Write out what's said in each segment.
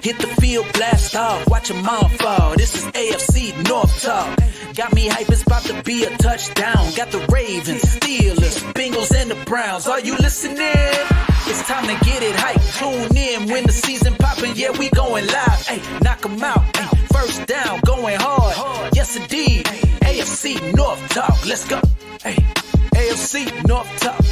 Get the field blast off, watch them all fall. This is AFC North Talk. Got me hype, it's about to be a touchdown. Got the Ravens, Steelers, Bengals, and the Browns. Are you listening? It's time to get it hype. Tune in when the season poppin'. Yeah, we going live. Hey, knock 'em out. Ay, first down, going hard. Yes, indeed. AFC North Talk. Let's go. Hey, AFC North Talk.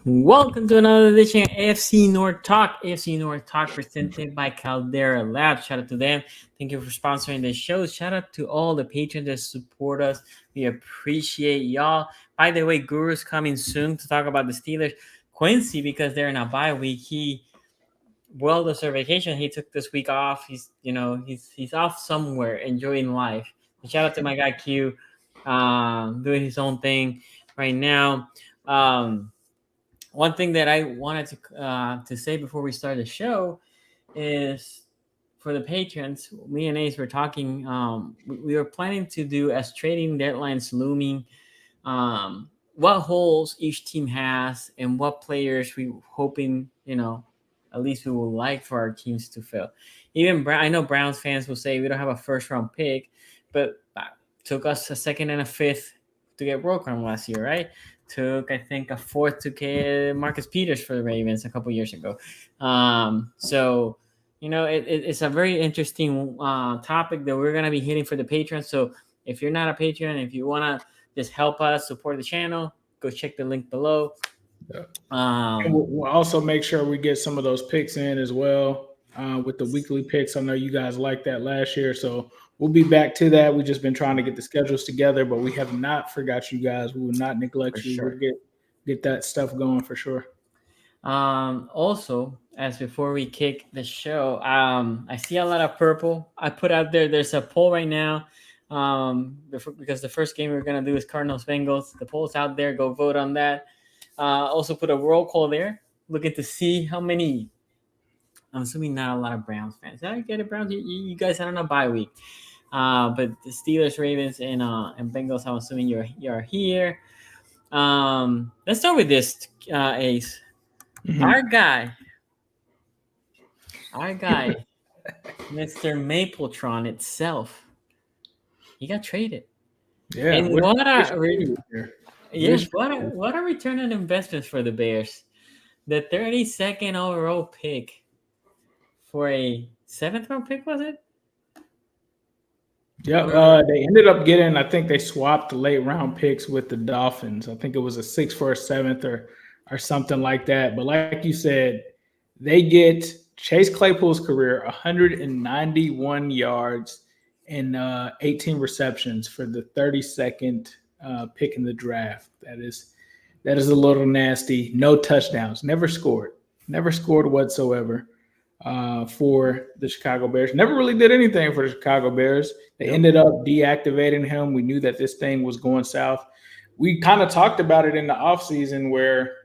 Welcome to another edition of AFC North Talk. AFC North Talk presented by Caldera Labs. Shout out to them. Thank you for sponsoring this show. Shout out to all the patrons that support us. We appreciate y'all. By the way, Guru's coming soon to talk about the Steelers. Quincy, because they're in a bye week, he well-deserved vacation. He took this week off. He's off somewhere enjoying life. And shout out to my guy Q, doing his own thing right now. One thing that I wanted to say before we start the show is for the patrons, me and Ace were talking. We were planning to do, as trading deadlines looming, what holes each team has and what players we hoping, at least we would like for our teams to fill. Even I know Browns fans will say we don't have a first round pick, but it took us a second and a fifth to get Roquan last year, right? Took, I think, a fourth to get Marcus Peters for the Ravens a couple years ago. So, it's a very interesting topic that we're going to be hitting for the patrons. So if you're not a patron, if you want to just help us support the channel, go check the link below. Yeah. And we'll also make sure we get some of those picks in as well with the weekly picks. I know you guys liked that last year, so we'll be back to that. We've just been trying to get the schedules together, but we have not forgot you guys. We will not neglect you. Sure. We'll get that stuff going for sure. Also, as before we kick the show, I see a lot of purple. I put out there's a poll right now. Because the first game we're going to do is Cardinals Bengals. The poll's out there. Go vote on that. Also put a roll call there. Looking to see how many. I'm assuming not a lot of Browns fans. Did I get it, Browns? You guys had on a bye week. But the Steelers, Ravens, and Bengals, I'm assuming you're here. Let's start with this, Ace. Mm-hmm. Our guy, Mr. Mapletron itself. He got traded. Yeah, and what a return on investment for the Bears. The 32nd overall pick for a 7th round pick, was it? Yeah, they ended up getting, I think they swapped the late round picks with the Dolphins. I think it was a 6th for a 7th or something like that. But like you said, they get Chase Claypool's career, 191 yards and 18 receptions for the 32nd pick in the draft. That is a little nasty. No touchdowns. Never scored whatsoever for the Chicago Bears. Never really did anything for the Chicago Bears. They ended up deactivating him. We knew that this thing was going south. We kind of talked about it in the offseason where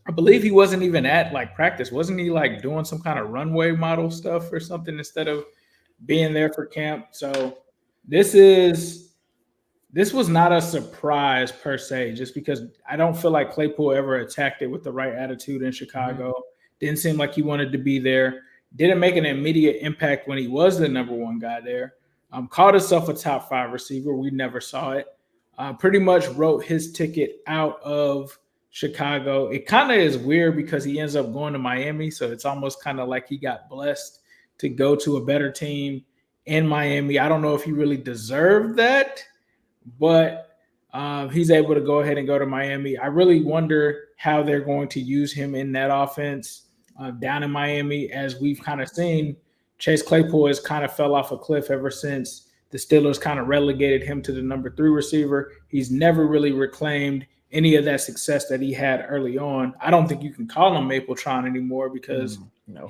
I believe he wasn't even at practice. Wasn't he doing some kind of runway model stuff or something instead of being there for camp? So this was not a surprise per se, just because I don't feel like Claypool ever attacked it with the right attitude in Chicago. Mm-hmm. Didn't seem like he wanted to be there. Didn't make an immediate impact when he was the number one guy there. Called himself a top 5 receiver. We never saw it. Pretty much wrote his ticket out of Chicago. It kind of is weird because he ends up going to Miami, so it's almost kind of like he got blessed to go to a better team in Miami. I don't know if he really deserved that, but he's able to go ahead and go to Miami. I really wonder how they're going to use him in that offense down in Miami. As we've kind of seen, Chase Claypool has kind of fell off a cliff ever since the Steelers kind of relegated him to the number 3 receiver. He's never really reclaimed any of that success that he had early on. I don't think you can call him Mapletron anymore because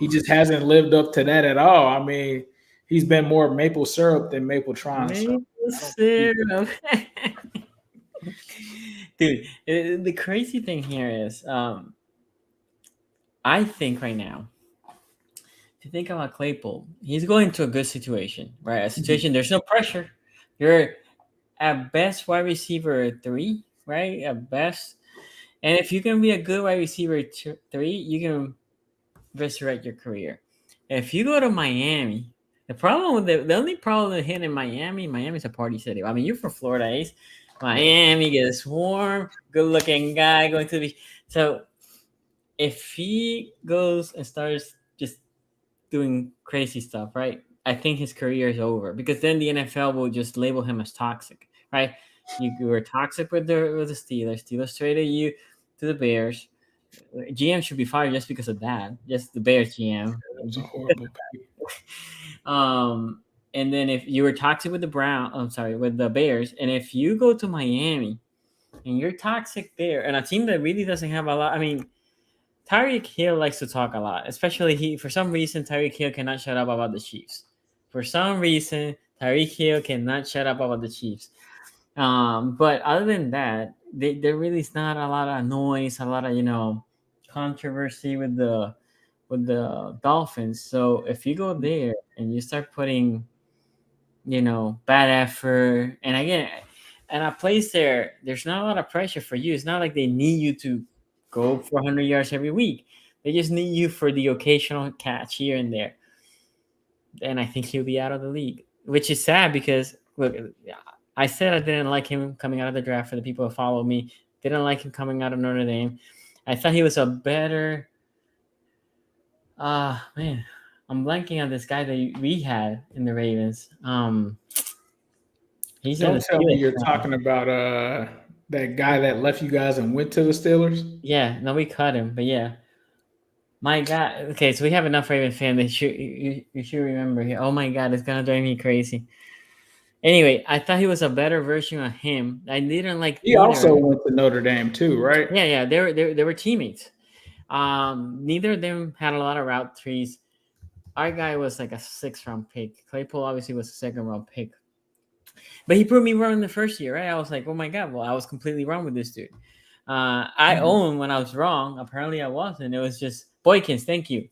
he just hasn't lived up to that at all. I mean, he's been more maple syrup than Mapletron. Maple syrup. Dude, the crazy thing here is I think right now, if you think about Claypool, he's going to a good situation, right? A situation, there's no pressure. You're at best wide receiver 3, right? At best. And if you can be a good wide receiver 3, you can resurrect your career. if you go to Miami, the only problem with hitting in Miami's a party city. I mean, you're from Florida, Ace. Miami gets warm, good-looking guy going to the beach. So if he goes and starts just doing crazy stuff, right? I think his career is over because then the NFL will just label him as toxic, right? You were toxic with the Steelers. Steelers traded you to the Bears. GM should be fired just because of that. Just the Bears GM. It was a horrible pick. And then if you were toxic with with the Bears, and if you go to Miami and you're toxic there, and a team that really doesn't have a lot. I mean, Tyreek Hill likes to talk a lot, especially for some reason, Tyreek Hill cannot shut up about the Chiefs. For some reason, Tyreek Hill cannot shut up about the Chiefs. But other than that, there really is not a lot of noise, a lot of controversy with the Dolphins. So if you go there and you start putting, bad effort, and again, and a place there's not a lot of pressure for you. It's not like they need you to go for 100 yards every week. They just need you for the occasional catch here and there. And I think he'll be out of the league, which is sad because, look, I said I didn't like him coming out of the draft. For the people who follow me, didn't like him coming out of Notre Dame. I thought he was a better man, I'm blanking on this guy that we had in the Ravens. He's Don't tell me you're talking about that guy that left you guys and went to the Steelers. Yeah, no, we cut him, but yeah. My God. Okay, so we have enough Ravens fans that you should remember here. Oh my God, it's gonna drive me crazy. Anyway, I thought he was a better version of him. I didn't like. He also went to Notre Dame too, right? Yeah. They were teammates. Neither of them had a lot of route trees. Our guy was like a 6th-round pick. Claypool obviously was a 2nd-round pick. But he proved me wrong in the first year, right? I was like, oh my God, well, I was completely wrong with this dude. I own when I was wrong. Apparently I wasn't. It was just Boykins. Thank you.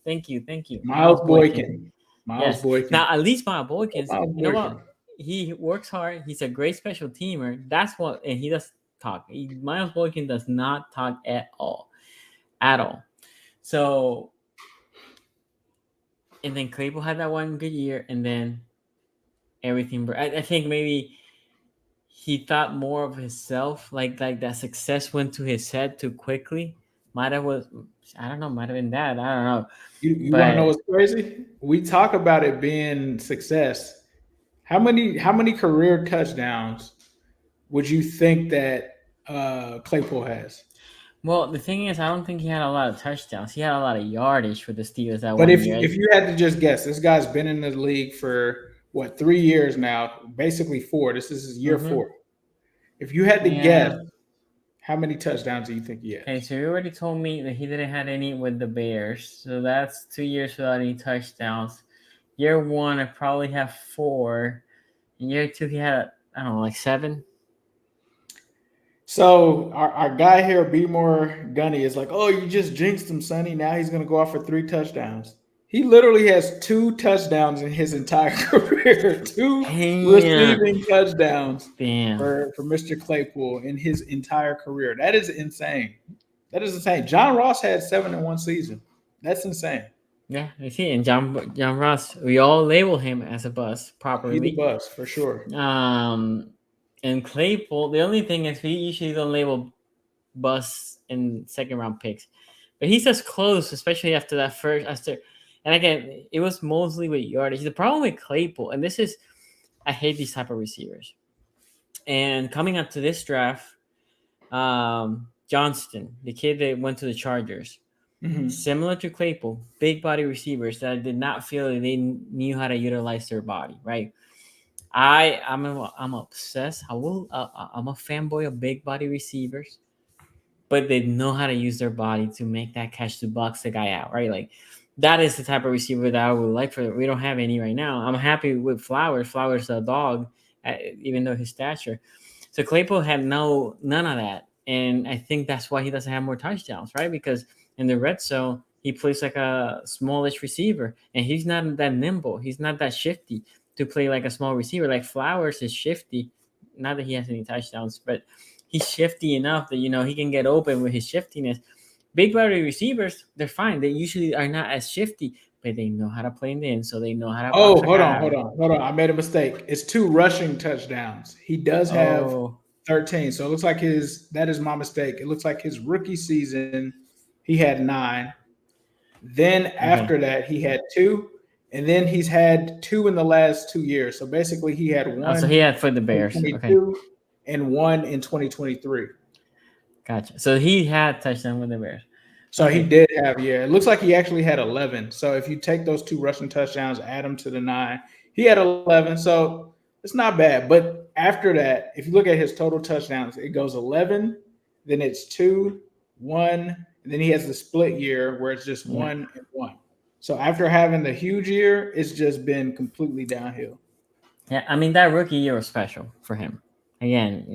Miles Boykin. Boykin. Now, at least Miles Boykins, you know what? He works hard. He's a great special teamer. That's what, and he does talk. Miles Boykin does not talk at all. So, and then Claypool had that one good year, and then everything. I think maybe he thought more of himself, like that success went to his head too quickly. Might have been that. I don't know. You want to know what's crazy? We talk about it being success. How many career touchdowns would you think that Claypool has? Well, the thing is, I don't think he had a lot of touchdowns. He had a lot of yardage for the Steelers. But if you had to just guess, this guy's been in the league for 3 years now, basically 4. This is his year 4. If you had to guess, how many touchdowns do you think he has? Okay, so you already told me that he didn't have any with the Bears. So that's 2 years without any touchdowns. Year 1, I probably have 4. In year 2, he had, I don't know, like 7. So our guy here, Be More Gunny, is like, oh, you just jinxed him, Sonny. Now he's going to go off for 3 touchdowns. He literally has 2 touchdowns in his entire career. 2 receiving touchdowns for Mr. Claypool in his entire career. That is insane. John Ross had 7 in one season. That's insane. Yeah, I see. And John Ross, we all label him as a bust properly. He's a bust for sure. And Claypool, the only thing is we usually don't label busts in 2nd-round picks, but he's just close, especially after that first. And again, it was mostly with yardage. The problem with Claypool, and I hate these type of receivers. And coming up to this draft, Johnston, the kid that went to the Chargers, similar to Claypool, big body receivers that I did not feel that they knew how to utilize their body, right? I'm obsessed. I'm a fanboy of big body receivers, but they know how to use their body to make that catch to box the guy out, right? Like that is the type of receiver that I would like for. We don't have any right now. I'm happy with Flowers. Flowers a dog, even though his stature. So Claypool had none of that, and I think that's why he doesn't have more touchdowns, right? Because in the red zone, he plays like a smallish receiver, and he's not that nimble. He's not that shifty to play like a small receiver. Like Flowers is shifty. Not that he has any touchdowns, but he's shifty enough that, he can get open with his shiftiness. Big body receivers, they're fine. They usually are not as shifty, but they know how to play in the end, so they know how to Oh, box a hold guy on, hold out. on, hold on. I made a mistake. It's 2 rushing touchdowns. He does have Oh, 13. So it looks like that is my mistake. It looks like his rookie season, he had 9. Then okay. after that, he had 2. And then he's had 2 in the last 2 years. So basically, he had Oh, so 1 he had for the in Bears. Okay, 2022 and 1 in 2023. gotcha. So he had touchdown with the Bears. So he Okay, did have, yeah. It looks like he actually had 11. So if you take those 2 rushing touchdowns, add them to the 9, he had 11. So it's not bad. But after that, if you look at his total touchdowns, it goes 11, then it's 2, 1, and then he has the split year where it's just yeah. 1 and 1. So after having the huge year, it's just been completely downhill. Yeah, I mean that rookie year was special for him. Again,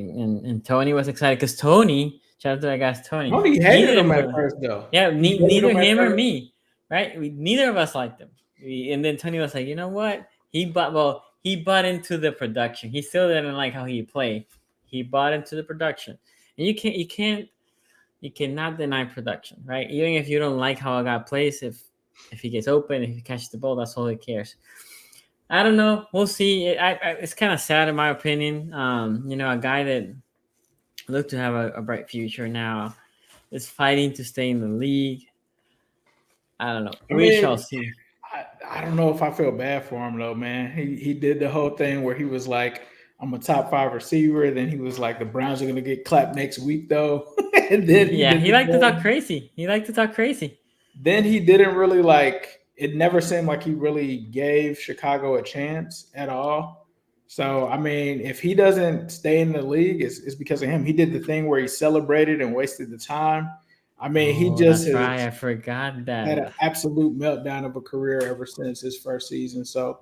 and Tony was excited because Tony, shout out to that guy, Tony. Tony He hated him didn't at really, first, though. yeah, He hated neither him at him or first. me, right? Neither of us liked him. And then Tony was like, you know what? He bought into the production. He still didn't like how he played. He bought into the production, and you cannot deny production, right? Even if you don't like how a guy plays, if he gets open, if he catches the ball, that's all he cares. I don't know. We'll see. It's kind of sad in my opinion. A guy that looked to have a bright future now is fighting to stay in the league. I don't know. I We shall mean, see. I don't know if I feel bad for him though, man. He did the whole thing where he was like, "I'm a top 5 receiver." Then he was like, "The Browns are gonna get clapped next week, though." And then he Yeah, did he the liked to talk thing. crazy. He liked to talk crazy. Then he didn't really like. It never seemed like he really gave Chicago a chance at all. So I mean, if he doesn't stay in the league, it's because of him. He did the thing where he celebrated and wasted the time. I mean, he Oh, just that's has right. I forgot had that. an absolute meltdown of a career ever since his first season. So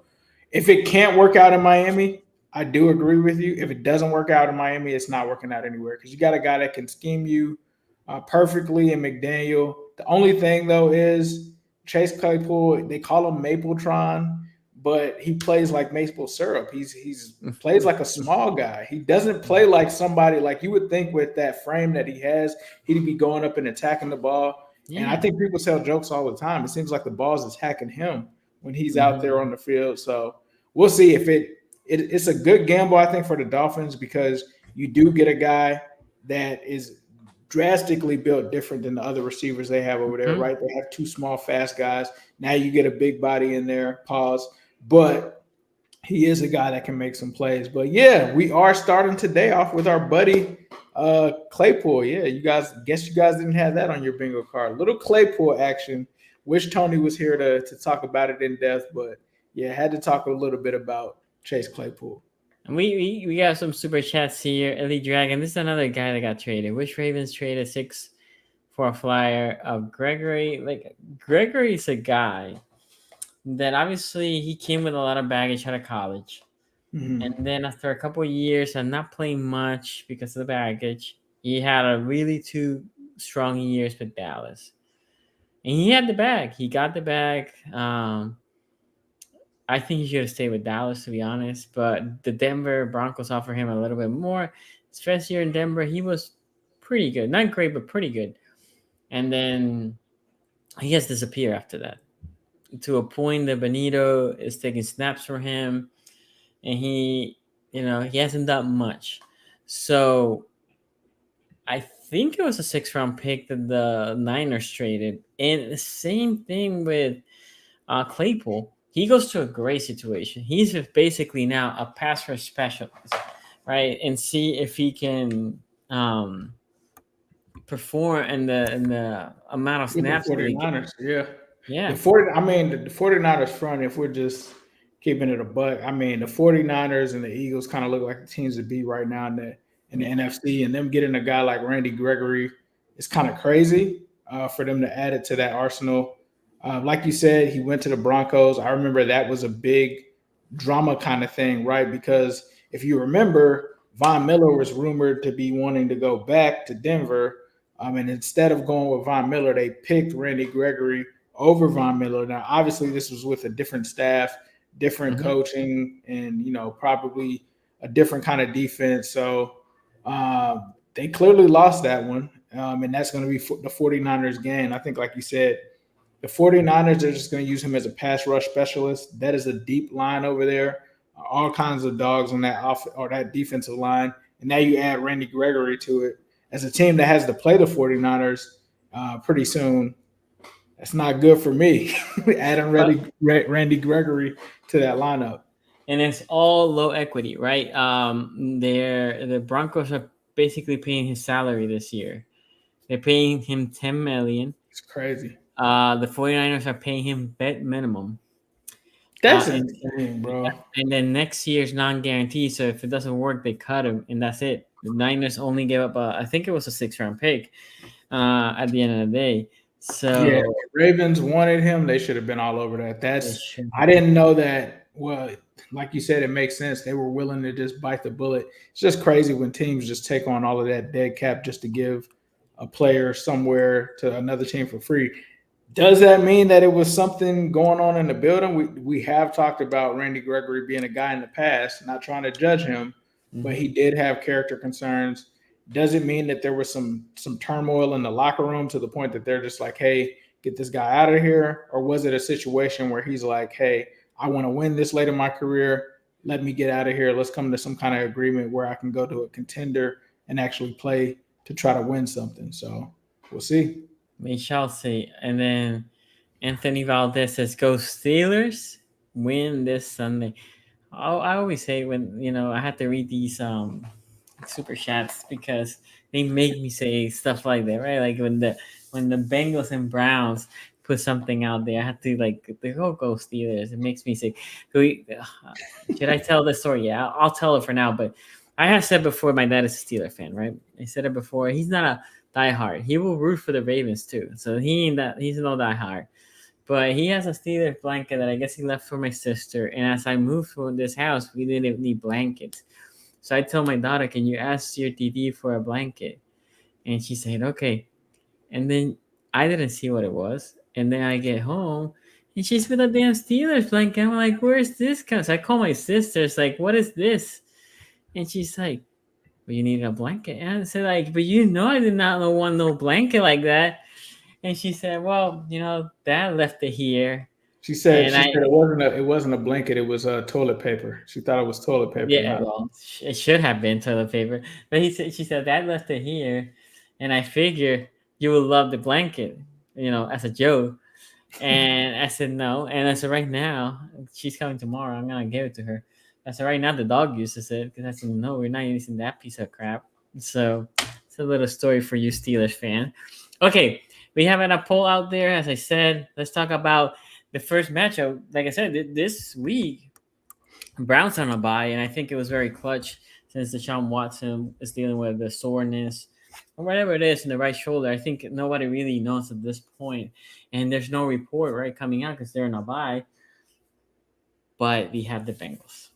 if it can't work out in Miami, I do agree with you. If it doesn't work out in Miami, it's not working out anywhere because you got a guy that can scheme you perfectly in McDaniel. The only thing though is Chase Claypool. They call him Mapletron, but he plays like maple syrup. He's plays like a small guy. He doesn't play like somebody like you would think with that frame that he has. He'd be going up and attacking the ball. And I Yeah. think people tell jokes all the time. It seems like the ball's attacking him when he's out there Mhm. on the field. So we'll see if it's a good gamble, I think, for the Dolphins because you do get a guy that is drastically built different than the other receivers they have over there, Mhm. right? They have 2 small, fast guys. Now you get a big body in there, pause. But he is a guy that can make some plays. But yeah, we are starting today off with our buddy Claypool. Yeah, you guys didn't have that on your bingo card. Little Claypool action. Wish Tony was here to talk about it in depth, but yeah, had to talk a little bit about Chase Claypool. And we got some super chats here. Elite Dragon. This is another guy that got traded. Which Ravens traded 6 for a flyer of Gregory? Like Gregory's a guy that obviously he came with a lot of baggage out of college. Mhm. And then after a couple of years and not playing much because of the baggage, he had a really 2 strong years with Dallas. And he had the bag. He got the bag. I think he should have stayed with Dallas, to be honest. But the Denver Broncos offer him a little bit more. His first year in Denver, he was pretty good. Not great, but pretty good. And then he has disappeared after that. To a point that Benito is taking snaps for him. And he hasn't done much. So I think it was a 6th-round pick that the Niners traded. And the same thing with Claypool. He goes to a great situation. He's basically now a pass rush specialist, right? And see if he can perform in the amount of With the snaps that they get. 49ers, yeah. Yeah. The 49ers front, if we're just keeping it a buck, I mean, the 49ers and the Eagles kind of look like the teams to beat right now in the NFC, and them getting a guy like Randy Gregory is kind of crazy for them to add it to that arsenal. Like you said, he went to the Broncos. I remember that was a big drama kind of thing, right? Because if you remember, Von Miller was rumored to be wanting to go back to Denver. And instead of going with Von Miller, they picked Randy Gregory over Von Miller. Now, obviously, this was with a different staff, different coaching, and probably a different kind of defense. So they clearly lost that one, and that's going to be the 49ers game. I think, like you said, The 49ers are just going to use him as a pass rush specialist. That is a deep line over there. All kinds of dogs on that or that defensive line. And now you add Randy Gregory to it. As a team that has to play the 49ers pretty soon, that's not good for me. Adding Randy Gregory to that lineup. And it's all low equity, right? The Broncos are basically paying his salary this year. They're paying him $10 million. It's crazy. The 49ers are paying him bet minimum. That's insane, bro. And then next year's non-guaranteed. So if it doesn't work, they cut him, and that's it. The Niners only gave up I think it was a 6th-round pick at the end of the day. So yeah, Ravens wanted him. They should have been all over that. I didn't know that. Well, like you said, it makes sense. They were willing to just bite the bullet. It's just crazy when teams just take on all of that dead cap just to give a player somewhere to another team for free. Does that mean that it was something going on in the building? We have talked about Randy Gregory being a guy in the past, not trying to judge him, but he did have character concerns. Does it mean that there was some turmoil in the locker room to the point that they're just like, hey, get this guy out of here? Or was it a situation where he's like, hey, I want to win this late in my career. Let me get out of here. Let's come to some kind of agreement where I can go to a contender and actually play to try to win something. So we'll see. We shall see. And then Anthony Valdez says, go Steelers, win this Sunday. I always say when, I have to read these super chats because they make me say stuff like that, right? Like when the Bengals and Browns put something out there, I have to go Steelers. It makes me say, should I tell the story? Yeah, I'll tell it for now. But I have said before, my dad is a Steeler fan, right? I said it before. He's not a diehard. He will root for the Ravens too. So he's no diehard. But he has a Steelers blanket that I guess he left for my sister. And as I moved to this house, we didn't need blankets. So I told my daughter, can you ask your DD for a blanket? And she said, okay. And then I didn't see what it was. And then I get home and she's with a damn Steelers blanket. I'm like, where's this? So I call my sister. It's like, what is this? And she's like, well, you need a blanket. And I said, I did not want no blanket like that. And she said, well, Dad left it here. She said it wasn't a blanket. It was toilet paper. She thought it was toilet paper. Yeah, well, it should have been toilet paper. But she said, Dad left it here. And I figured you would love the blanket, as a joke. And I said, no. And I said, right now, she's coming tomorrow. I'm going to give it to her. I said, right now, the dog uses it. Because I said, no, we're not using that piece of crap. So it's a little story for you, Steelers fan. Okay, we have a poll out there. As I said, let's talk about the first matchup. Like I said, this week, Browns on a bye. And I think it was very clutch since Deshaun Watson is dealing with the soreness or whatever it is in the right shoulder. I think nobody really knows at this point. And there's no report, right, coming out because they're in a bye. But we have the Bengals.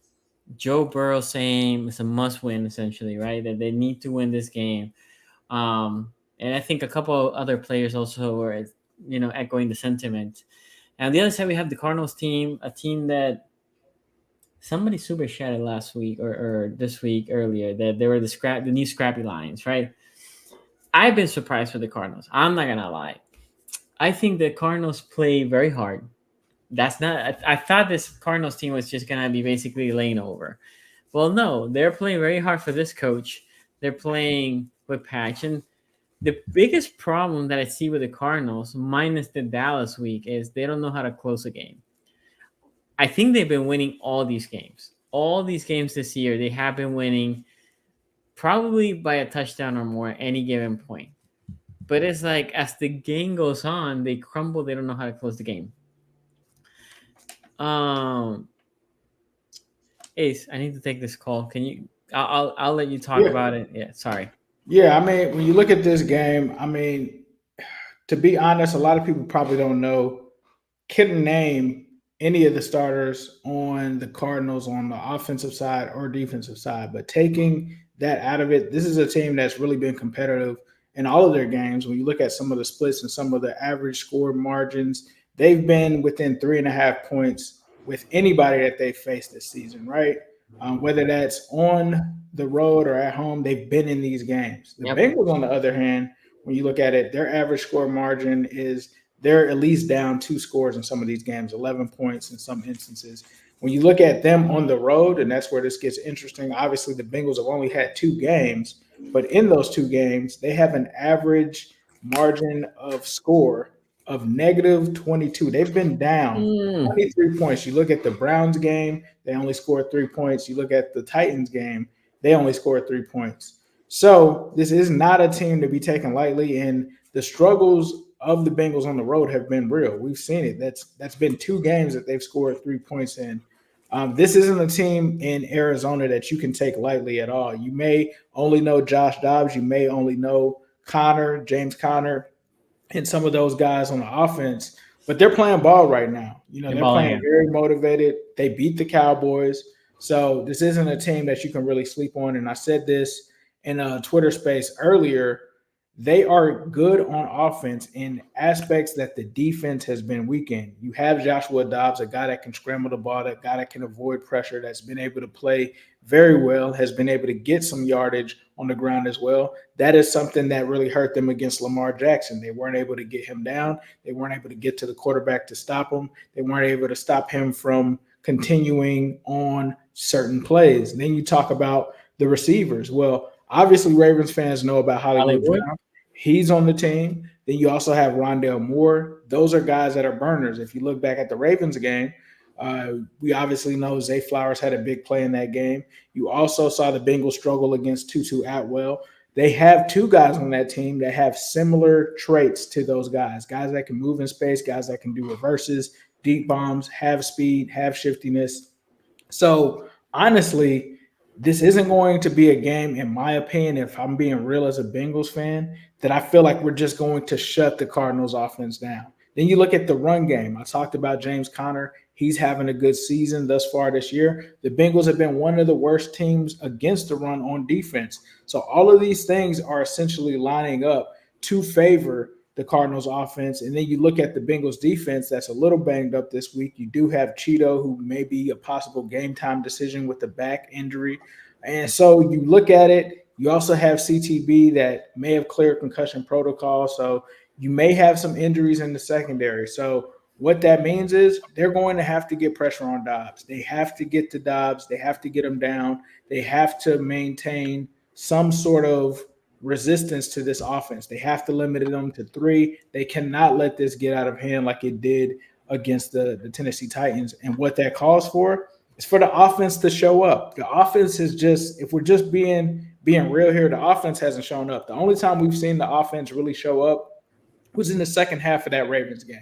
Joe Burrow saying it's a must-win, essentially, right? That they need to win this game. And I think a couple of other players also were, echoing the sentiment. And on the other side, we have the Cardinals team, a team that somebody super chatted last week or this week earlier that they were the new Scrappy Lions, right? I've been surprised with the Cardinals. I'm not going to lie. I think the Cardinals play very hard. I thought this Cardinals team was just going to be basically laying over. Well, no, they're playing very hard for this coach. They're playing with passion. The biggest problem that I see with the Cardinals, minus the Dallas week, is they don't know how to close a game. I think they've been winning all these games. All these games this year, they have been winning probably by a touchdown or more at any given point. But it's like as the game goes on, they crumble. They don't know how to close the game. Ace, I need to take this call. Can you? I'll let you talk about it. Yeah, sorry. Yeah, I mean, when you look at this game, I mean, to be honest, a lot of people probably don't know, couldn't name any of the starters on the Cardinals on the offensive side or defensive side. But taking that out of it, this is a team that's really been competitive in all of their games. When you look at some of the splits and some of the average score margins, they've been within 3.5 points with anybody that they've faced this season, right? Whether that's on the road or at home, they've been in these games. The Bengals, on the other hand, when you look at it, their average score margin is they're at least down 2 scores in some of these games, 11 points in some instances. When you look at them on the road, and that's where this gets interesting, obviously the Bengals have only had 2 games, but in those 2 games, they have an average margin of score of negative 22. They've been down 23 points. You look at the Browns game, they only scored 3 points. You look at the Titans game, they only scored 3 points. So this is not a team to be taken lightly, and the struggles of the Bengals on the road have been real. We've seen it. That's been 2 games that they've scored 3 points in. This isn't a team in Arizona that you can take lightly at all. You may only know Josh Dobbs. You may only know James Conner, and some of those guys on the offense, but they're playing ball right now. They're playing very motivated. They beat the Cowboys. So this isn't a team that you can really sleep on. And I said this in a Twitter space earlier. They are good on offense in aspects that the defense has been weak in. You have Joshua Dobbs, a guy that can scramble the ball, a guy that can avoid pressure, that's been able to play very well, has been able to get some yardage on the ground as well. That is something that really hurt them against Lamar Jackson. They weren't able to get him down. They weren't able to get to the quarterback to stop him. They weren't able to stop him from continuing on certain plays. And then you talk about the receivers. Well, obviously Ravens fans know about Hollywood Brown. He's on the team. Then you also have Rondale Moore. Those are guys that are burners. If you look back at the Ravens game, we obviously know Zay Flowers had a big play in that game. You also saw the Bengals struggle against Tutu Atwell. They have 2 guys on that team that have similar traits to those guys that can move in space, guys that can do reverses, deep bombs, have speed, have shiftiness. So honestly, this isn't going to be a game, in my opinion, if I'm being real as a Bengals fan, that I feel like we're just going to shut the Cardinals offense down. Then you look at the run game. I talked about James Conner. He's having a good season thus far this year. The Bengals have been one of the worst teams against the run on defense. So all of these things are essentially lining up to favor the Cardinals offense. And then you look at the Bengals defense that's a little banged up this week. You do have Cheeto, who may be a possible game time decision with the back injury. And so you look at it, you also have CTB that may have cleared concussion protocol. So you may have some injuries in the secondary. So what that means is they're going to have to get pressure on Dobbs. They have to get to Dobbs. They have to get him down. They have to maintain some sort of resistance to this offense. They have to limit them to 3. They cannot let this get out of hand like it did against the Tennessee Titans. And what that calls for is for the offense to show up. The offense is just, if we're just being real here, the offense hasn't shown up. The only time we've seen the offense really show up was in the second half of that Ravens game.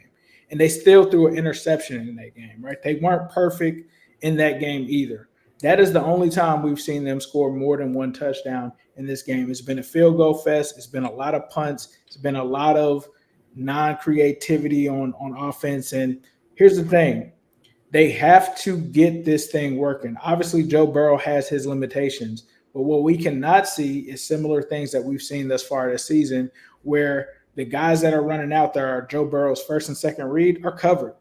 And they still threw an interception in that game, right? They weren't perfect in that game either. That is the only time we've seen them score more than 1 touchdown in this game. It's been a field goal fest. It's been a lot of punts. It's been a lot of non-creativity on offense. And here's the thing. They have to get this thing working. Obviously, Joe Burrow has his limitations. But what we cannot see is similar things that we've seen thus far this season, where the guys that are running out there are Joe Burrow's first and second read are covered.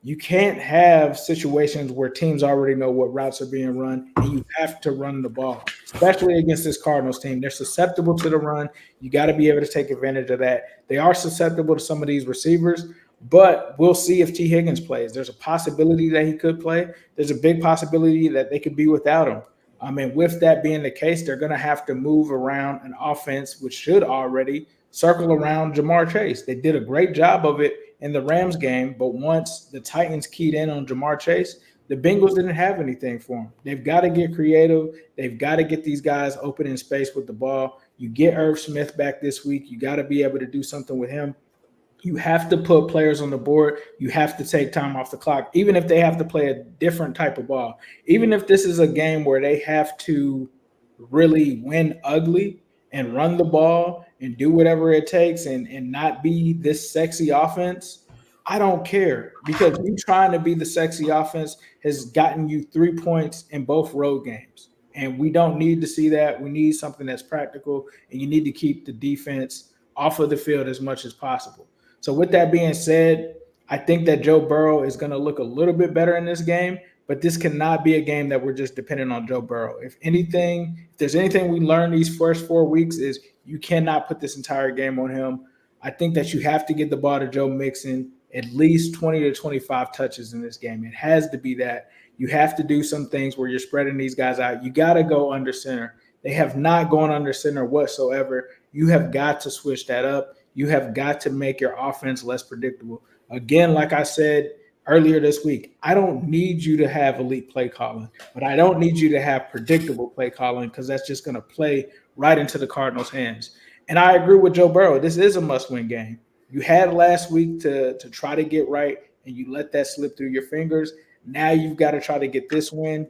You can't have situations where teams already know what routes are being run, and you have to run the ball, especially against this Cardinals team. They're susceptible to the run. You got to be able to take advantage of that. They are susceptible to some of these receivers, but we'll see if T. Higgins plays. There's a possibility that he could play. There's a big possibility that they could be without him. I mean, with that being the case, they're going to have to move around an offense, which should already circle around Jamar Chase. They did a great job of it in the Rams game, but once the Titans keyed in on Jamar Chase, the Bengals didn't have anything for him. They've got to get creative. They've got to get these guys open in space with the ball. You get Irv Smith back this week. You got to be able to do something with him. You have to put players on the board. You have to take time off the clock, even if they have to play a different type of ball. Even if this is a game where they have to really win ugly and run the ball and do whatever it takes and not be this sexy offense, I don't care, because you trying to be the sexy offense has gotten you 3 points in both road games. And we don't need to see that. We need something that's practical, and you need to keep the defense off of the field as much as possible. So with that being said, I think that Joe Burrow is going to look a little bit better in this game, but this cannot be a game that we're just dependent on Joe Burrow. If there's anything we learned these first 4 weeks is you cannot put this entire game on him. I think that you have to get the ball to Joe Mixon at least 20 to 25 touches in this game. It has to be that. You have to do some things where you're spreading these guys out. You got to go under center. They have not gone under center whatsoever. You have got to switch that up. You have got to make your offense less predictable. Again, like I said earlier this week, I don't need you to have elite play calling, but I don't need you to have predictable play calling because that's just going to play right into the Cardinals' hands. And I agree with Joe Burrow. This is a must-win game. You had last week to try to get right, and you let that slip through your fingers. Now you've got to try to get this win.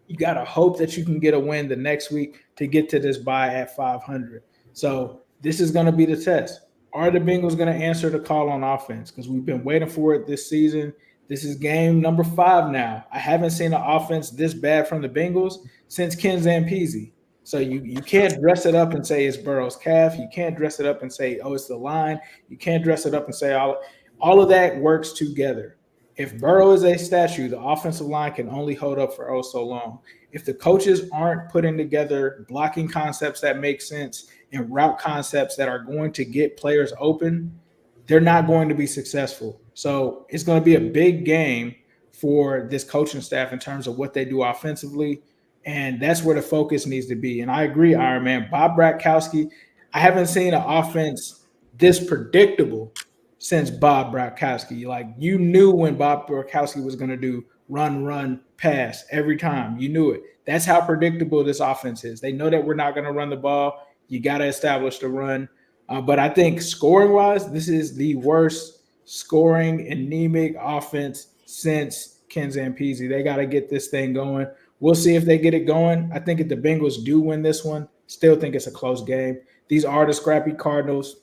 You got to hope that you can get a win the next week to get to this bye at 500. So this is going to be the test. Are the Bengals going to answer the call on offense? Because we've been waiting for it this season. This is game number 5 now. I haven't seen an offense this bad from the Bengals since Ken Zampese. So you can't dress it up and say it's Burrow's calf. You can't dress it up and say, oh, it's the line. You can't dress it up and say all of that works together. If Burrow is a statue, the offensive line can only hold up for so long. If the coaches aren't putting together blocking concepts that make sense and route concepts that are going to get players open, they're not going to be successful. So it's going to be a big game for this coaching staff in terms of what they do offensively. And that's where the focus needs to be. And I agree, Iron Man. Bob Bratkowski, I haven't seen an offense this predictable since Bob Bratkowski. Like, you knew when Bob Bratkowski was going to do run, pass every time. You knew it. That's how predictable this offense is. They know that we're not going to run the ball. You got to establish the run. But I think scoring-wise, this is the worst scoring anemic offense since Ken Zampese. They got to get this thing going. We'll see if they get it going. I think if the Bengals do win this one, still think it's a close game. These are the scrappy Cardinals.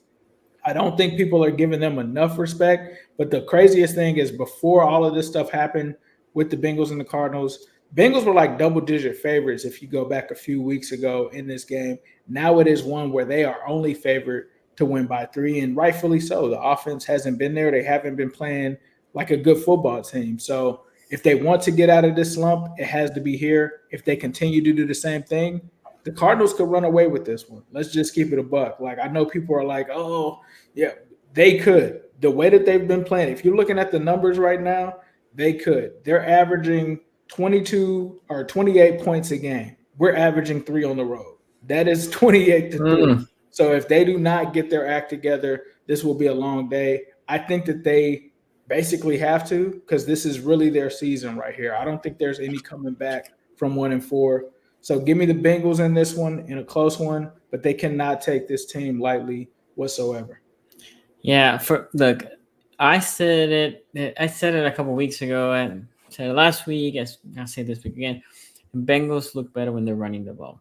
I don't think people are giving them enough respect. But the craziest thing is before all of this stuff happened with the Bengals and the Cardinals, Bengals were like double-digit favorites if you go back a few weeks ago in this game. Now it is one where they are only favored to win by 3, and rightfully so. The offense hasn't been there. They haven't been playing like a good football team. So if they want to get out of this slump, it has to be here. If they continue to do the same thing, the Cardinals could run away with this one. Let's just keep it a buck. Like, I know people are like, oh, yeah, they could. The way that they've been playing, if you're looking at the numbers right now, they could. They're averaging 22 or 28 points a game. We're averaging 3 on the road. That is 28 to 3. So if they do not get their act together, this will be a long day. I think that they basically have to, because this is really their season right here. I don't think there's any coming back from 1-4. So give me the Bengals in this one, in a close one, but they cannot take this team lightly whatsoever. Yeah, look, I said it a couple weeks ago and said it last week. I'll say this week again. Bengals look better when they're running the ball.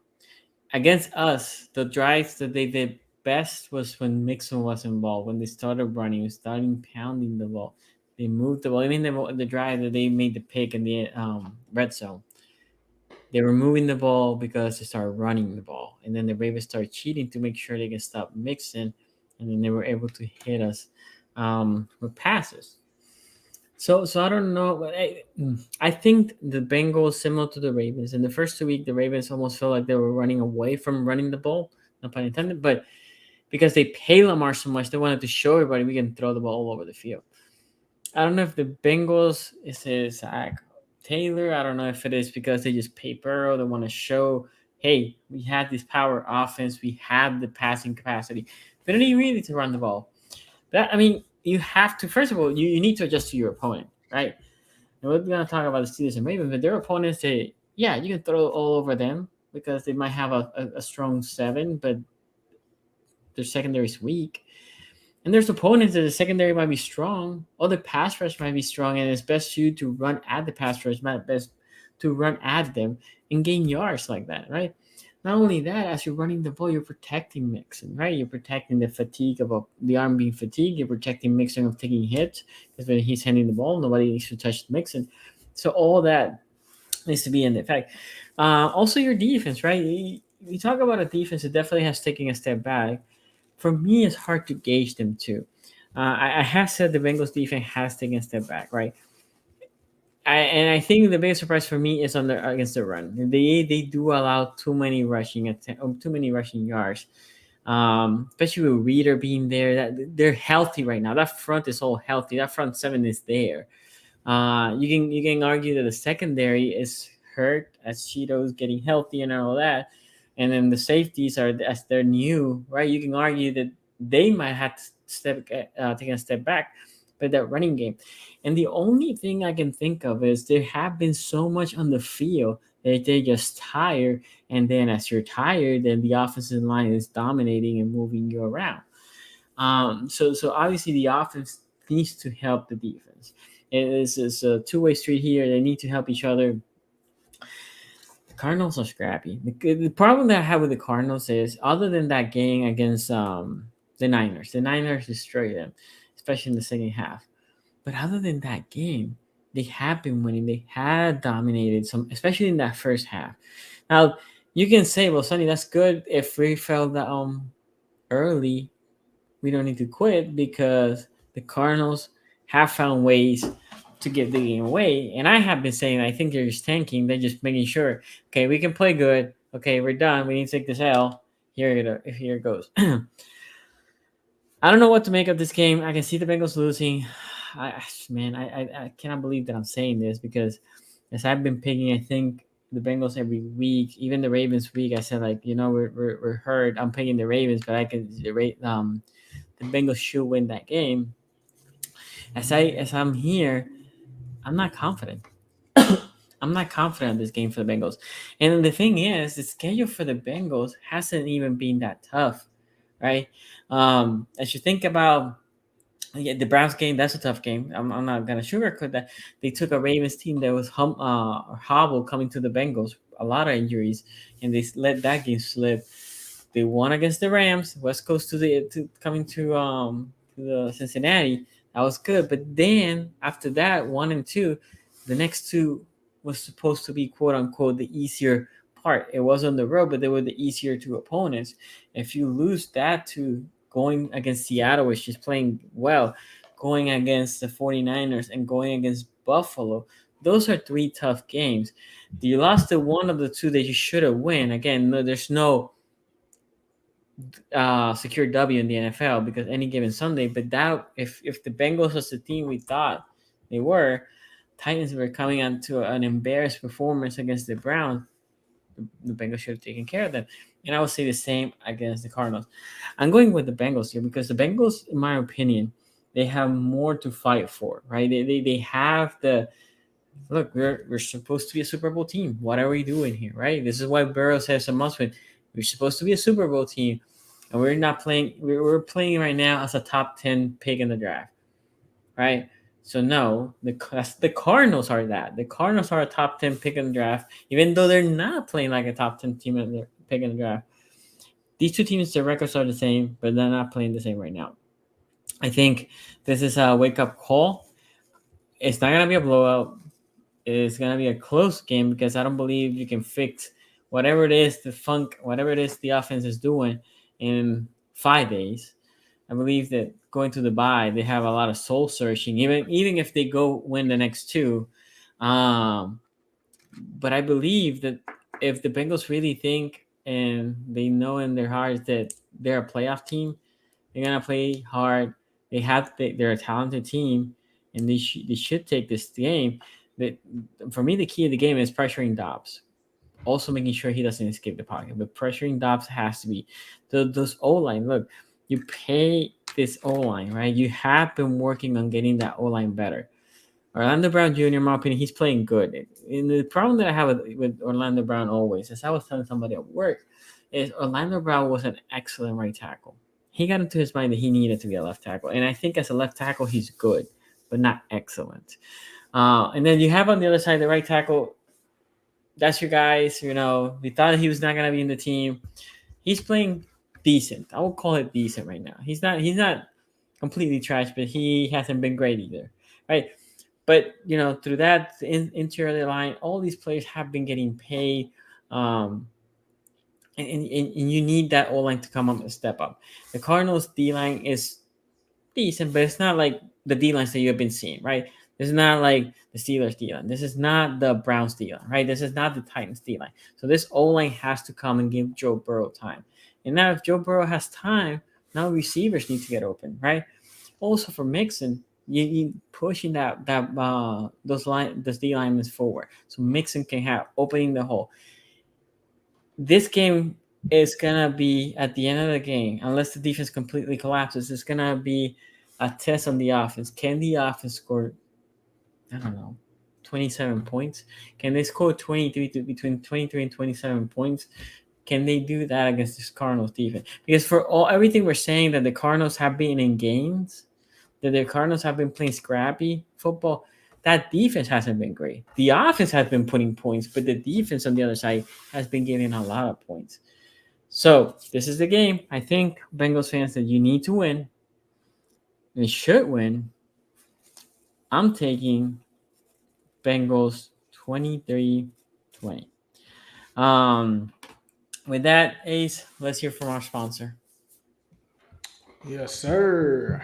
Against us, the drives that they did best was when Mixon was involved, when they started running, starting pounding the ball. They moved the ball. Even the drive that they made the pick in the red zone, they were moving the ball because they started running the ball. And then the Ravens started cheating to make sure they can stop Mixon, and then they were able to hit us with passes. So I don't know, but I think the Bengals, similar to the Ravens, in the first 2 weeks, the Ravens almost felt like they were running away from running the ball, no pun intended, but because they pay Lamar so much, they wanted to show everybody we can throw the ball all over the field. I don't know if the Bengals is Zach Taylor. I don't know if it is because they just pay Burrow. They want to show, hey, we had this power offense. We have the passing capacity. We don't need really to run the ball. You have to, first of all, you need to adjust to your opponent, right? And we're going to talk about the Steelers and Ravens, but their opponents, you can throw all over them because they might have a strong 7, but their secondary is weak. And there's opponents that the secondary might be strong, or the pass rush might be strong, and it's best you to run at the pass rush, not best to run at them and gain yards like that, right? Not only that, as you're running the ball, you're protecting Mixon, right? You're protecting the fatigue of the arm being fatigued. You're protecting Mixon of taking hits because when he's handing the ball, nobody needs to touch Mixon. So all that needs to be in effect. Also, your defense, right? You talk about a defense that definitely has taken a step back. For me, it's hard to gauge them too. I have said the Bengals defense has taken a step back, right? I think the biggest surprise for me is against the run. They do allow too many rushing yards. especially with Reader being there. That they're healthy right now. That front is all healthy. That front seven is there. You can argue that the secondary is hurt as Cheeto's getting healthy and all that, and then the safeties are as they're new, right? You can argue that they might have to take a step back, but that running game, and the only thing I can think of is there have been so much on the field that they're just tired, and then as you're tired, then the offensive line is dominating and moving you around. So obviously the offense needs to help the defense. It's a two-way street here. They need to help each other. The Cardinals are scrappy. The problem that I have with the Cardinals is, other than that game against the Niners destroyed them, especially in the second half. But other than that game, they have been winning. They had dominated some, especially in that first half. Now you can say, "Well, Sonny, that's good. If we fell down early, we don't need to quit because the Cardinals have found ways to give the game away." And I have been saying, I think they're just tanking. They're just making sure, okay, we can play good. Okay, we're done. We need to take this L. Here it goes. I don't know what to make of this game. I can see the Bengals losing. I cannot believe that I'm saying this because as I've been picking, I think the Bengals every week, even the Ravens week. I said we're hurt. I'm picking the Ravens, but I can the Bengals should win that game. As I'm here, I'm not confident. I'm not confident in this game for the Bengals. And the thing is, the schedule for the Bengals hasn't even been that tough, right? As you think about the Browns game, that's a tough game. I'm not gonna sugarcoat that. They took a Ravens team that was hobbled coming to the Bengals, a lot of injuries, and they let that game slip. They won against the Rams. West Coast coming to the Cincinnati. That was good. But then after that, 1 and 2, the next two was supposed to be quote unquote the easier part. It was on the road, but they were the easier two opponents. If you lose that to going against Seattle, which is playing well, going against the 49ers, and going against Buffalo, those are three tough games. You lost to one of the two that you should have won. Again, there's no secure W in the NFL because any given Sunday. But that if the Bengals was the team we thought they were, Titans were coming on to an embarrassed performance against the Browns. The Bengals should have taken care of them. And I would say the same against the Cardinals. I'm going with the Bengals here because the Bengals, in my opinion, they have more to fight for, right? They have the look. We're supposed to be a Super Bowl team. What are we doing here, right? This is why Burrow says a must win. We're supposed to be a Super Bowl team, and we're not playing. We're playing right now as a top 10 pick in the draft, right? So no, the Cardinals are that. The Cardinals are a top 10 pick in the draft, even though they're not playing like a top 10 team in the pick in the draft. These two teams, their records are the same, but they're not playing the same right now. I think this is a wake-up call. It's not going to be a blowout. It's going to be a close game because I don't believe you can fix whatever it is, whatever it is the offense is doing in 5 days. I believe that going to the bye, they have a lot of soul searching, even if they go win the next two. But I believe that if the Bengals really think and they know in their hearts that they're a playoff team, they're gonna play hard. They're a talented team, and they should take this game. That for me, the key of the game is pressuring Dobbs. Also making sure he doesn't escape the pocket, but pressuring Dobbs has to be those O-line. Look, you pay this O-line, right? You have been working on getting that O-line better. Orlando Brown Jr., in my opinion, he's playing good. And the problem that I have with Orlando Brown always, as I was telling somebody at work, is Orlando Brown was an excellent right tackle. He got into his mind that he needed to be a left tackle. And I think as a left tackle, he's good, but not excellent. And then you have on the other side, the right tackle, that's your guys. We thought he was not going to be in the team. He's playing decent. I would call it decent right now. He's not completely trash, but he hasn't been great either, right? But through that interior line, all these players have been getting paid, and you need that O line to come up and step up. The Cardinals D line is decent, but it's not like the D lines that you have been seeing, right? This is not like the Steelers D-line. This is not the Browns D-line, right? This is not the Titans D-line. So this O-line has to come and give Joe Burrow time. And now if Joe Burrow has time, now receivers need to get open, right? Also for Mixon, you pushing those D linemen forward, so Mixon can have opening the hole. This game is gonna be at the end of the game, unless the defense completely collapses. It's gonna be a test on the offense. Can the offense score? I don't know, 27 points. Can they score between 23 and 27 points? Can they do that against this Cardinals defense? Because for everything we're saying that the Cardinals have been in games, that the Cardinals have been playing scrappy football, that defense hasn't been great. The offense has been putting points, but the defense on the other side has been giving a lot of points. So this is the game. I think Bengals fans that you need to win. They should win. I'm taking Bengals 23-20. With that, Ace, let's hear from our sponsor. Yes, sir.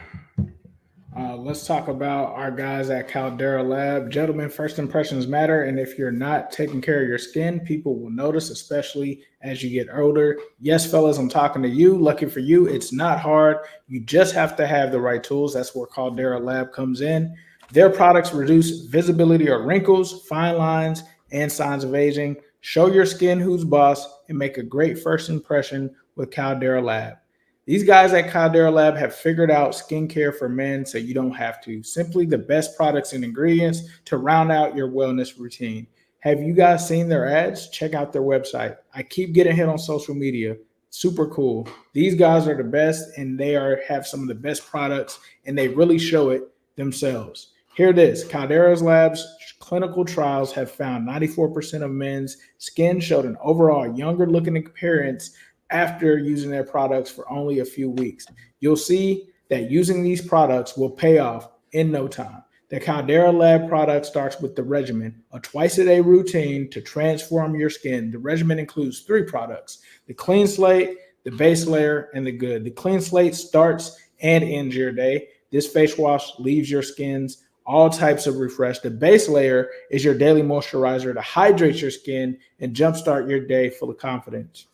Let's talk about our guys at Caldera Lab. Gentlemen, first impressions matter, and if you're not taking care of your skin, people will notice, especially as you get older. Yes, fellas, I'm talking to you. Lucky for you, it's not hard. You just have to have the right tools. That's where Caldera Lab comes in. Their products reduce visibility of wrinkles, fine lines, and signs of aging. Show your skin who's boss and make a great first impression with Caldera Lab. These guys at Caldera Lab have figured out skincare for men so you don't have to. Simply the best products and ingredients to round out your wellness routine. Have you guys seen their ads? Check out their website. I keep getting hit on social media. Super cool. These guys are the best, and they have some of the best products, and they really show it themselves. Hear this. Caldera Lab's clinical trials have found 94% of men's skin showed an overall younger looking appearance after using their products for only a few weeks. You'll see that using these products will pay off in no time. The Caldera Lab product starts with the regimen, a twice-a-day routine to transform your skin. The regimen includes 3 products: the Clean Slate, the Base Layer, and the Good. The Clean Slate starts and ends your day. This face wash leaves your skins all types of refresh. The Base Layer is your daily moisturizer to hydrate your skin and jumpstart your day full of confidence.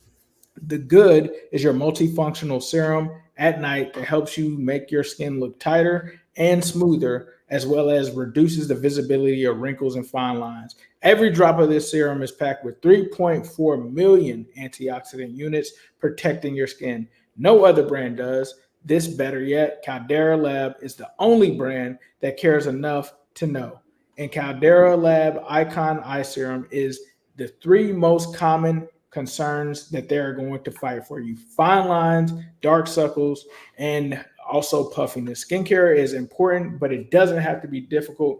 The Good is your multifunctional serum at night that helps you make your skin look tighter and smoother, as well as reduces the visibility of wrinkles and fine lines. Every drop of this serum is packed with 3.4 million antioxidant units protecting your skin. No other brand does this. Better yet, Caldera Lab is the only brand that cares enough to know. And Caldera Lab Icon Eye Serum is the 3 most common concerns that they're going to fight for you: fine lines, dark circles, and also puffiness. Skincare is important, but it doesn't have to be difficult.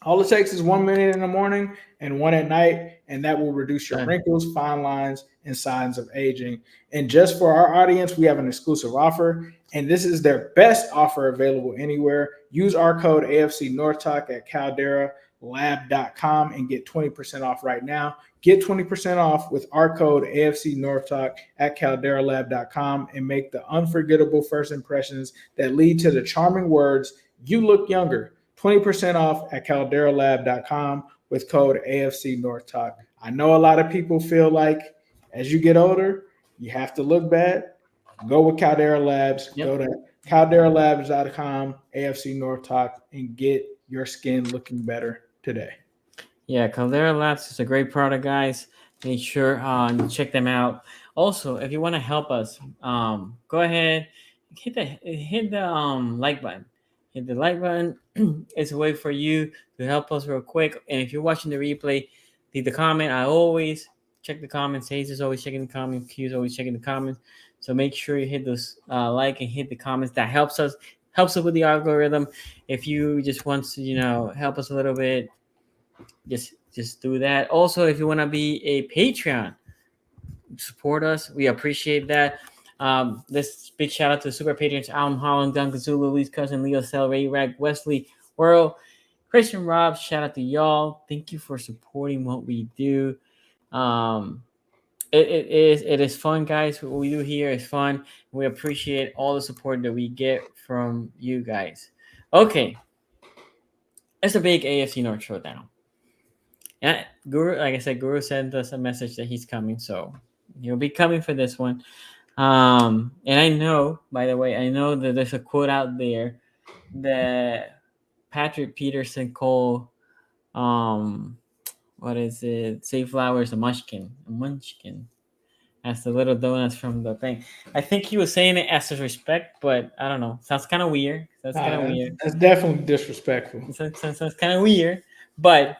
All it takes is 1 minute in the morning and 1 at night, and that will reduce your wrinkles, fine lines, and signs of aging. And just for our audience, we have an exclusive offer, and this is their best offer available anywhere. Use our code AFC North Talk at calderalab.com and get 20% off right now. Get 20% off with our code AFC North Talk at calderalab.com and make the unforgettable first impressions that lead to the charming words, "You look younger." 20% off at calderalab.com with code AFC North Talk. I know a lot of people feel like as you get older, you have to look bad. Go with Caldera Labs. Yep. Go to calderalabs.com, AFC North Talk, and get your skin looking better today. Yeah, Caldera Labs is a great product, guys. Make sure you check them out. Also, if you want to help us, go ahead, hit the like button. Hit the like button. It's a way for you to help us real quick. And if you're watching the replay, leave the comment. I always check the comments. Hayes is always checking the comments. Q is always checking the comments. So make sure you hit those like and hit the comments. That helps us with the algorithm. If you just want to, help us a little bit, just do that. Also, if you want to be a Patreon, support us. We appreciate that. This big shout out to the super patrons: Alan Holland, Duncan Zulu, Luis Cousin, Leo Sel, Ray Rag, Wesley World, Christian Rob. Shout out to y'all. Thank you for supporting what we do. It is fun, guys. What we do here is fun. We appreciate all the support that we get from you guys. Okay, it's a big AFC North showdown. And Guru, like I said, Guru sent us a message that he's coming, so he'll be coming for this one. And I know, by the way, I know that there's a quote out there that Patrick Peterson called, um, what is it? Say flowers a munchkin, a munchkin. That's the little donuts from the thing. I think he was saying it as a respect, but I don't know. Sounds kind of weird. That's definitely disrespectful. Sounds kind of weird. But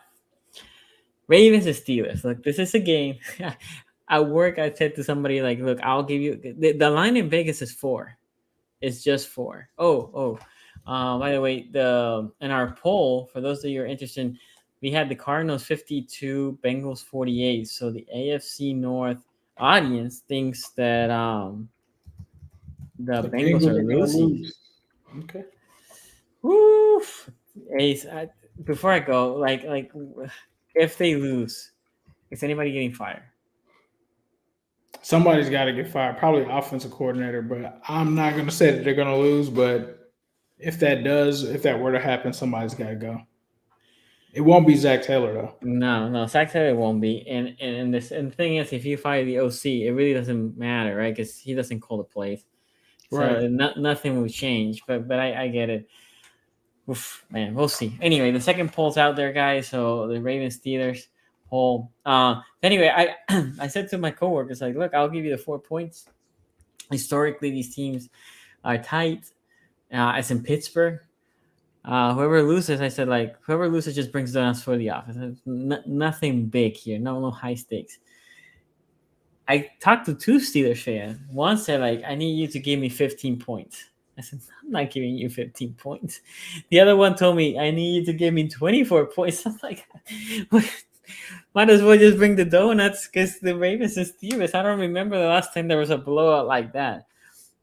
Ravens and Steelers. Look, this is a game. At work, I said to somebody like, "Look, I'll give you the line in Vegas is 4. It's just 4. Oh. By the way, in our poll, for those of you who are interested, we had the Cardinals 52, Bengals 48. So the AFC North audience thinks that the Bengals are losing. Okay. Woof. Ace, before I go, like if they lose, is anybody getting fired? Somebody's got to get fired. Probably offensive coordinator, but I'm not going to say that they're going to lose. But if that were to happen, somebody's got to go. It won't be Zach Taylor though. No, Zach Taylor won't be. And the thing is, if you fire the OC, it really doesn't matter, right? Because he doesn't call the plays, so Right. nothing will change. But I get it. Oof, man, we'll see. Anyway, the second poll's out there, guys. So the Ravens Steelers poll. Anyway, I I said to my coworkers, like, look, I'll give you the 4 points. Historically, these teams are tight. As in Pittsburgh. Whoever loses, I said, like, whoever loses just brings down for the office. Nothing big here. No high stakes. I talked to 2 Steelers fans. One said, like, I need you to give me 15 points. I said, I'm not giving you 15 points. The other one told me, I need you to give me 24 points. I'm like, might as well just bring the donuts because the Ravens and Steelers. I don't remember the last time there was a blowout like that.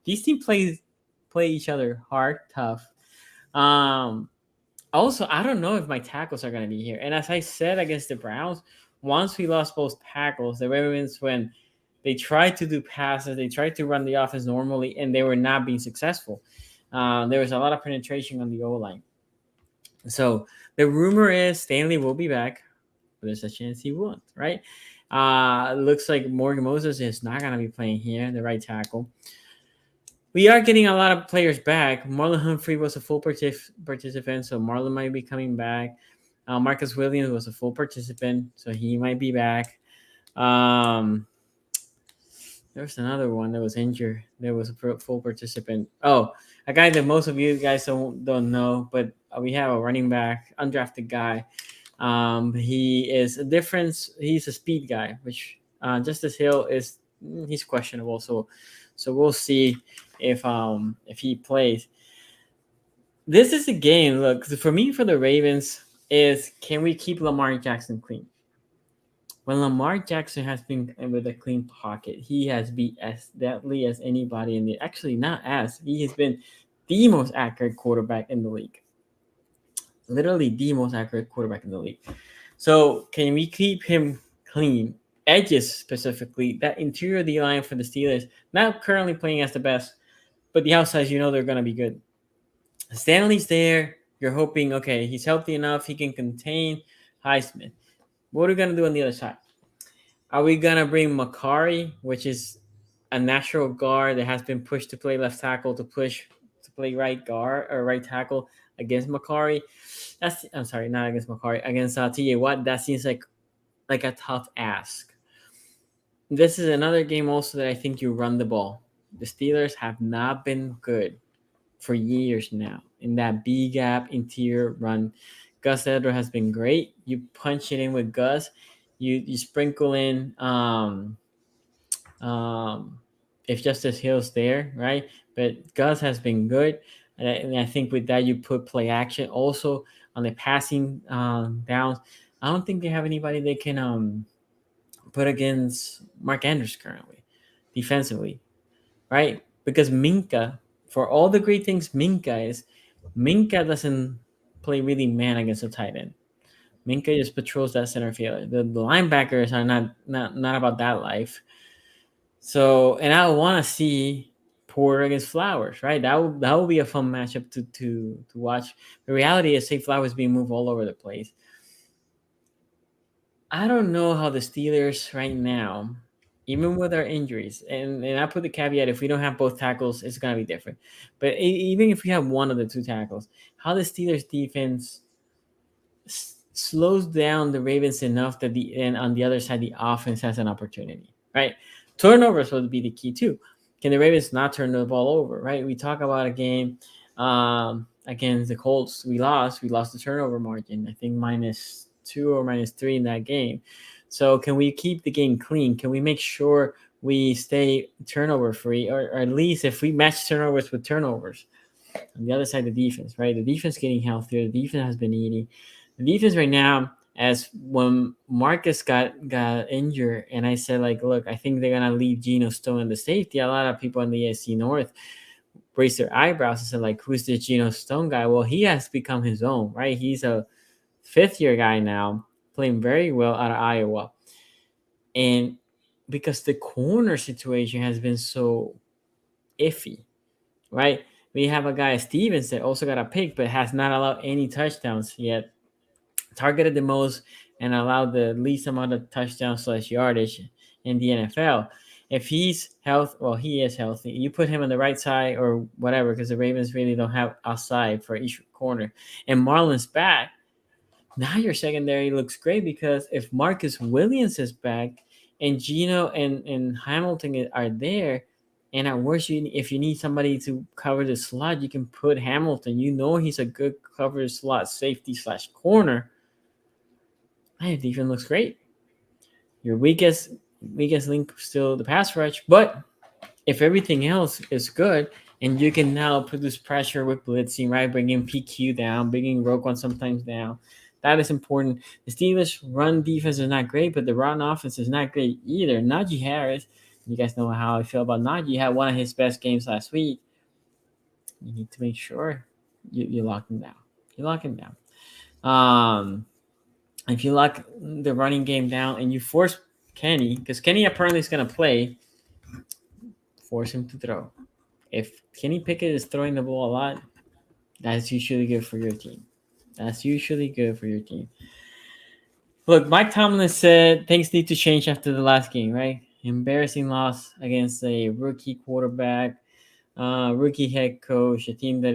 These teams play each other hard, tough. Also, I don't know if my tackles are going to be here. And as I said against the Browns, once we lost both tackles, the Ravens, when they tried to do passes, they tried to run the offense normally, and they were not being successful. There was a lot of penetration on the O-line. So the rumor is Stanley will be back, but there's a chance he won't, right? Looks like Morgan Moses is not going to be playing here, the right tackle. We are getting a lot of players back. Marlon Humphrey was a full participant, so Marlon might be coming back. Marcus Williams was a full participant, so he might be back. There's another one that was injured. There was a full participant. Oh, a guy that most of you guys don't know, but we have a running back, undrafted guy. He is a difference. He's a speed guy, which Justice Hill he's questionable. So we'll see if he plays. This is a game. Look, for me, for the Ravens, is can we keep Lamar Jackson clean? When Lamar Jackson has been with a clean pocket, he has been as deadly as anybody in the. Actually, not as he has been the most accurate quarterback in the league. Literally the most accurate quarterback in the league. So can we keep him clean? Edges specifically, that interior of the line for the Steelers, not currently playing as the best, but the outsides, they're going to be good. Stanley's there. You're hoping, okay, he's healthy enough. He can contain Highsmith. What are we going to do on the other side? Are we going to bring Macari, which is a natural guard that has been pushed to play left tackle to play right guard or right tackle against Macari? I'm sorry, not against Macari, against TJ Watt. That seems like a tough ask. This is another game also that I think you run the ball. The Steelers have not been good for years now in that B gap interior run. Gus Edwards has been great. You punch it in with Gus. You sprinkle in if Justice Hill's there, right? But Gus has been good. And I think with that you put play action. Also on the passing downs, I don't think they have anybody they can put against Mark Andrews currently defensively, right? Because Minka, for all the great things Minka doesn't play really man against a tight end. Minka just patrols that center field. The linebackers are not about that life. So, and I want to see Porter against Flowers, right? That will be a fun matchup to watch. The reality is, say Flowers being moved all over the place. I don't know how the Steelers right now, even with our injuries, and I put the caveat, if we don't have both tackles, it's gonna be different. But even if we have one of the two tackles, how the Steelers defense slows down the Ravens enough that and on the other side the offense has an opportunity, right? Turnovers would be the key too. Can the Ravens not turn the ball over, right? We talk about a game against the Colts. We lost the turnover margin. I think -2 or -3 in that game. So can we keep the game clean? Can we make sure we stay turnover free, or at least if we match turnovers with turnovers? On the other side, the defense, right? The defense getting healthier. The defense has been eating. The defense right now, as when Marcus got injured, and I said, like, look, I think they're gonna leave Geno Stone in the safety. A lot of people in the AFC North raised their eyebrows and said, like, who's this Geno Stone guy? Well, he has become his own, right? He's a fifth-year guy now, playing very well out of Iowa. And because the corner situation has been so iffy, right? We have a guy, Stevens, that also got a pick, but has not allowed any touchdowns yet. Targeted the most and allowed the least amount of touchdowns / yardage in the NFL. If he's healthy, well, he is healthy. You put him on the right side or whatever, because the Ravens really don't have outside for each corner. And Marlon's back. Now your secondary looks great, because if Marcus Williams is back and Geno and Hamilton are there, and at worst, if you need somebody to cover the slot, you can put Hamilton. You know he's a good cover slot safety / corner. Hey, defense looks great. Your weakest link still the pass rush, but if everything else is good and you can now produce pressure with blitzing, right? Bringing PQ down, bringing Roquan sometimes down. That is important. The Steelers' run defense is not great, but the run offense is not great either. Najee Harris, you guys know how I feel about Najee. He had one of his best games last week. You need to make sure you lock him down. You lock him down. If you lock the running game down and you force Kenny, because Kenny apparently is going to play, force him to throw. If Kenny Pickett is throwing the ball a lot, that's usually good for your team. Look, Mike Tomlin said things need to change after the last game, right? Embarrassing loss against a rookie quarterback, rookie head coach, a team that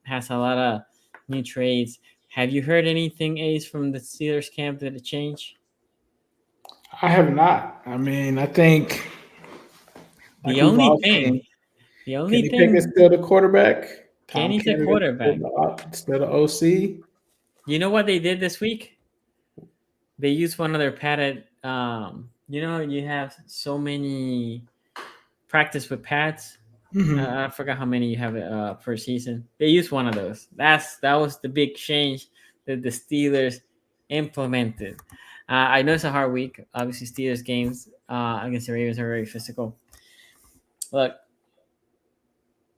has a lot of new trades. Have you heard anything, Ace, from the Steelers camp that it changed? I have not. I mean, I think The only thing Kenny Pickett's still the quarterback. Kenny's the quarterback. Still the OC. You know what they did this week? They used one of their padded. You have so many practice with pads. Mm-hmm. I forgot how many you have per season. They used one of those. That was the big change that the Steelers implemented. I know it's a hard week. Obviously, Steelers games against the Ravens are very physical. Look,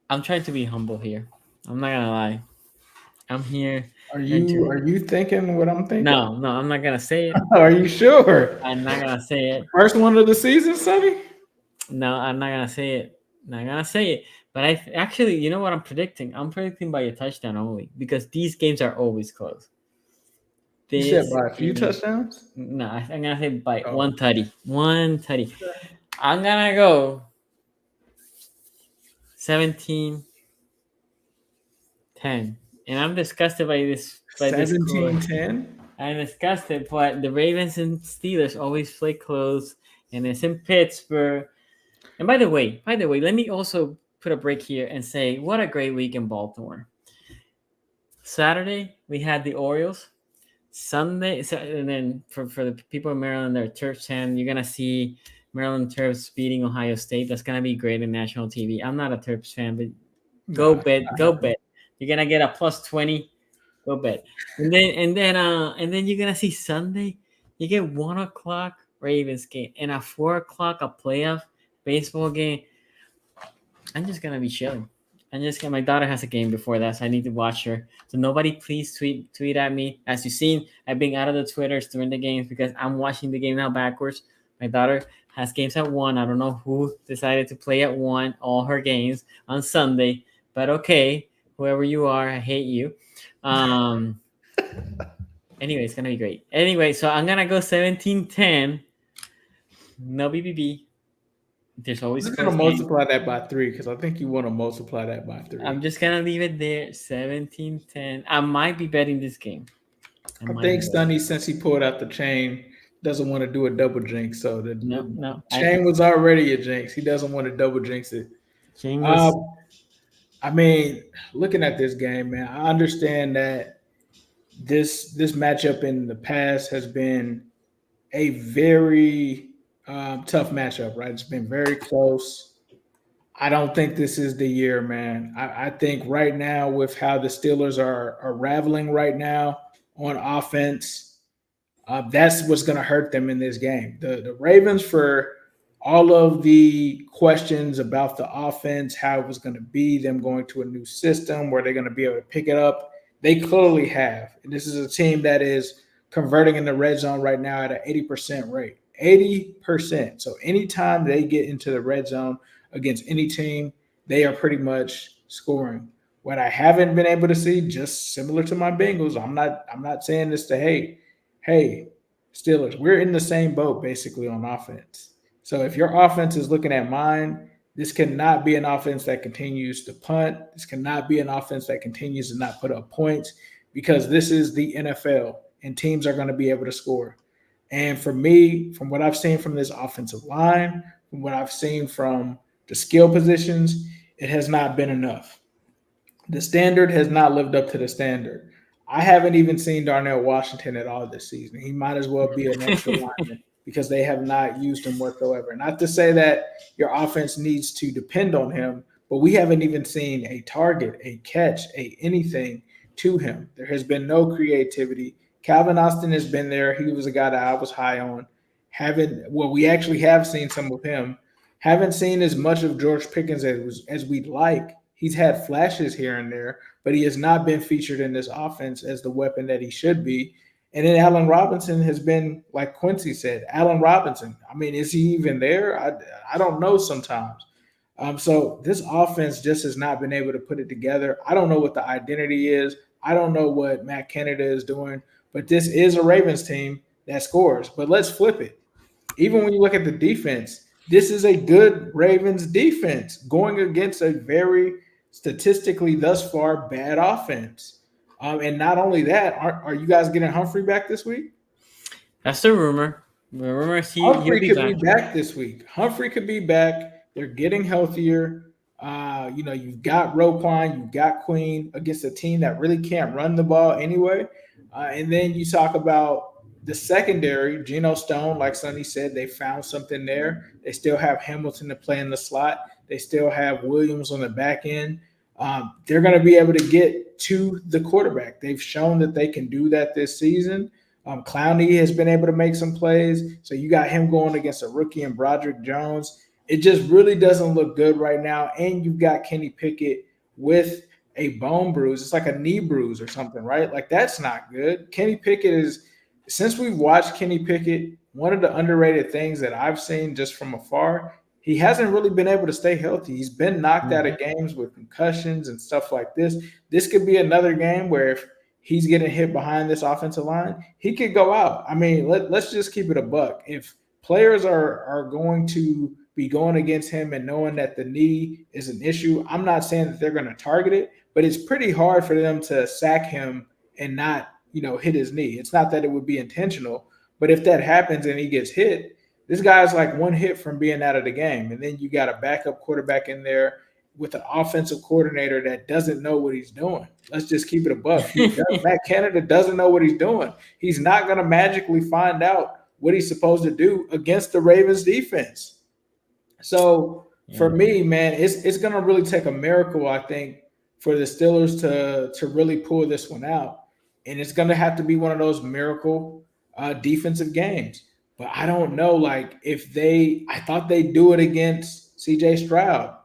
I'm trying to be humble here. I'm not gonna lie. I'm here. Are you thinking what I'm thinking? No, I'm not gonna say it. Are you sure? I'm not gonna say it. First one of the season, Sonny? No, I'm not gonna say it. But I actually, you know what I'm predicting? I'm predicting by a touchdown only, because these games are always close. You said by a few touchdowns? No, I'm gonna say by one tutty. I'm gonna go 17-10. And I'm disgusted by this. 17-10? I'm disgusted, but the Ravens and Steelers always play close, and it's in Pittsburgh. And by the way, let me also put a break here and say what a great week in Baltimore. Saturday, we had the Orioles. Sunday, and then for the people in Maryland, they're Terps fan. You're going to see Maryland Terps beating Ohio State. That's going to be great in national TV. I'm not a Terps fan, but go bet. You're going to get a +20. Go bet. And then you're going to see Sunday. You get 1 o'clock Ravens game and at 4 o'clock a playoff baseball game. I'm just going to be chilling. My daughter has a game before that, so I need to watch her. So nobody please tweet at me. As you've seen, I've been out of the Twitters during the games because I'm watching the game now backwards. My daughter has games at 1. I don't know who decided to play at 1 all her games on Sunday, but okay, whoever you are, I hate you. Anyway, it's gonna be great. Anyway, so I'm gonna go 17-10. No BBB. There's always I'm gonna close games. multiply that by 3 because I think you want to multiply that by 3. I'm just gonna leave it there. 17-10. I might be betting this game. I think Sonny, since he pulled out the chain, doesn't want to do a double jinx. So the No. chain was already a jinx. He doesn't want to double jinx it. Chain was, I mean, looking at this game, man, I understand that this matchup in the past has been a very tough matchup, right? It's been very close. I don't think this is the year, man. I think right now, with how the Steelers are raveling right now on offense, that's what's going to hurt them in this game. The Ravens, for all of the questions about the offense, how it was going to be, them going to a new system, where they're going to be able to pick it up, they clearly have. And this is a team that is converting in the red zone right now at an 80% rate. 80%. So anytime they get into the red zone against any team, they are pretty much scoring. What I haven't been able to see, just similar to my Bengals, I'm not saying this to hate. Hey, Steelers, we're in the same boat basically on offense. So if your offense is looking at mine, this cannot be an offense that continues to punt. This cannot be an offense that continues to not put up points, because this is the NFL and teams are going to be able to score. And for me, from what I've seen from this offensive line, from what I've seen from the skill positions, it has not been enough. The standard has not lived up to the standard. I haven't even seen Darnell Washington at all this season. He might as well be an extra lineman because they have not used him whatsoever. Not to say that your offense needs to depend on him, but we haven't even seen a target, a catch, anything to him. There has been no creativity. Calvin Austin has been there. He was a guy that I was high on. We actually have seen some of him. Haven't seen as much of George Pickens as we'd like. He's had flashes here and there, but he has not been featured in this offense as the weapon that he should be. And then Allen Robinson has been, like Quincy said, Allen Robinson. I mean, is he even there? I don't know sometimes. So this offense just has not been able to put it together. I don't know what the identity is. I don't know what Matt Canada is doing, but this is a Ravens team that scores. But let's flip it. Even when you look at the defense, this is a good Ravens defense going against a very statistically thus far bad offense. And not only that, are you guys getting Humphrey back this week? That's the rumor. The rumor is Humphrey could be back this week. Humphrey could be back. They're getting healthier. You've got Roquan, you've got Queen against a team that really can't run the ball anyway. And then you talk about the secondary, Geno Stone, like Sonny said, they found something there. They still have Hamilton to play in the slot. They still have Williams on the back end. They're going to be able to get to the quarterback. They've shown that they can do that this season. Clowney has been able to make some plays. So you got him going against a rookie and Broderick Jones. It just really doesn't look good right now. And you've got Kenny Pickett with a bone bruise. It's like a knee bruise or something, right? Like, that's not good. Kenny Pickett is, since we've watched Kenny Pickett, one of the underrated things that I've seen just from afar, he hasn't really been able to stay healthy. He's been knocked out of games with concussions and stuff like this. This could be another game where if he's getting hit behind this offensive line, he could go out. I mean, let's just keep it a buck. If players are going to be going against him and knowing that the knee is an issue, I'm not saying that they're going to target it, but it's pretty hard for them to sack him and not, hit his knee. It's not that it would be intentional, but if that happens and he gets hit, this guy's like one hit from being out of the game. And then you got a backup quarterback in there with an offensive coordinator that doesn't know what he's doing. Let's just keep it a buck. Matt Canada doesn't know what he's doing. He's not going to magically find out what he's supposed to do against the Ravens defense. So for me, man, it's going to really take a miracle, I think, for the Steelers to really pull this one out. And it's going to have to be one of those miracle defensive games. But I don't know, I thought they'd do it against CJ Stroud.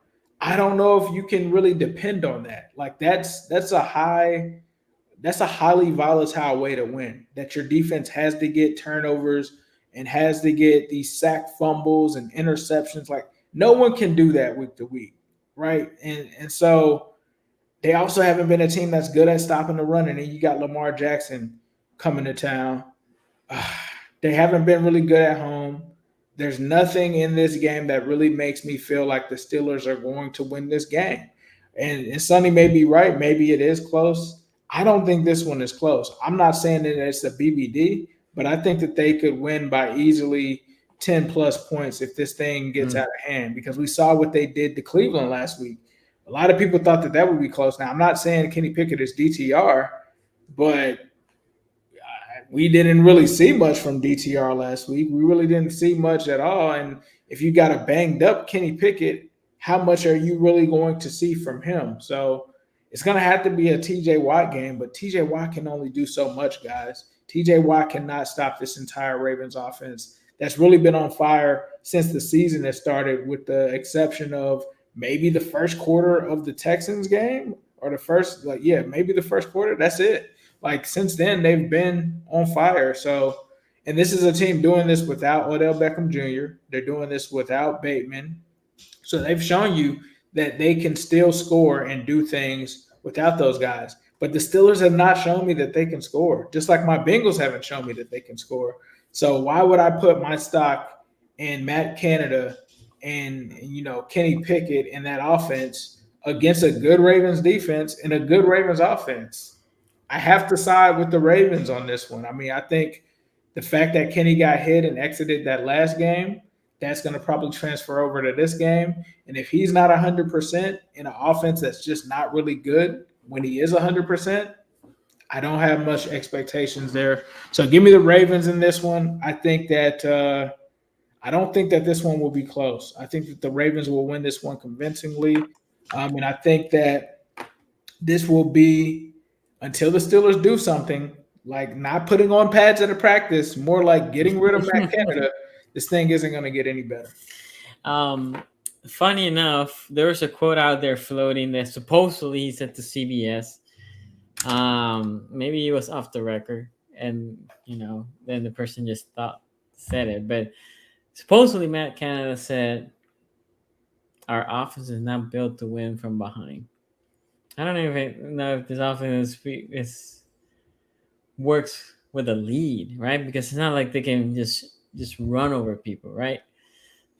I don't know if you can really depend on that. Like, that's a highly volatile way to win, that your defense has to get turnovers and has to get these sack fumbles and interceptions. Like no one can do that week to week, right? And so they also haven't been a team that's good at stopping the run. And then you got Lamar Jackson coming to town. They haven't been really good at home. There's nothing in this game that really makes me feel like the Steelers are going to win this game. And Sonny may be right. Maybe it is close. I don't think this one is close. I'm not saying that it's a BBD, but I think that they could win by easily 10 plus points if this thing gets out of hand, because we saw what they did to Cleveland last week. A lot of people thought that would be close. Now, I'm not saying Kenny Pickett is DTR, but we didn't really see much from DTR last week. We really didn't see much at all. And if you got a banged up Kenny Pickett, how much are you really going to see from him? So it's going to have to be a TJ Watt game, but TJ Watt can only do so much, guys. TJ Watt cannot stop this entire Ravens offense that's really been on fire since the season has started, with the exception of maybe the first quarter of the Texans game, or maybe the first quarter. That's it. Like since then, they've been on fire. So, and this is a team doing this without Odell Beckham Jr. They're doing this without Bateman. So they've shown you that they can still score and do things without those guys. But the Steelers have not shown me that they can score, just like my Bengals haven't shown me that they can score. So why would I put my stock in Matt Canada and Kenny Pickett in that offense against a good Ravens defense and a good Ravens offense? I have to side with the Ravens on this one. I mean, I think the fact that Kenny got hit and exited that last game, that's going to probably transfer over to this game. And if he's not 100% in an offense that's just not really good when he is 100%, I don't have much expectations there. So give me the Ravens in this one. I think that I don't think that this one will be close. I think that the Ravens will win this one convincingly. And I think that this will be, until the Steelers do something, like not putting on pads at a practice, more like getting rid of Matt Canada, this thing isn't going to get any better. Funny enough, there was a quote out there floating that supposedly he said to CBS. Maybe he was off the record, and then the person just said it. But supposedly Matt Canada said, "Our offense is not built to win from behind." I don't even know if this offense works with a lead, right? Because it's not like they can just run over people, right?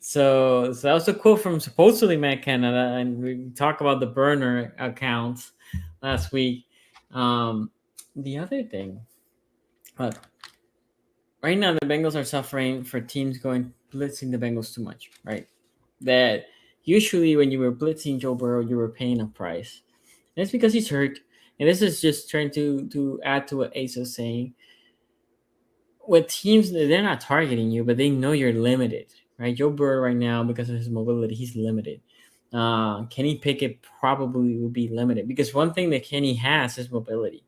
So that was a quote from supposedly Matt Canada, and we talked about the burner accounts last week. The other thing, but right now the Bengals are suffering for teams blitzing the Bengals too much, right? That usually when you were blitzing Joe Burrow, you were paying a price. And it's because he's hurt. And this is just trying to add to what Ace was saying. With teams, they're not targeting you, but they know you're limited, right? Joe Burrow right now, because of his mobility, he's limited. Kenny Pickett probably will be limited, because one thing that Kenny has is mobility,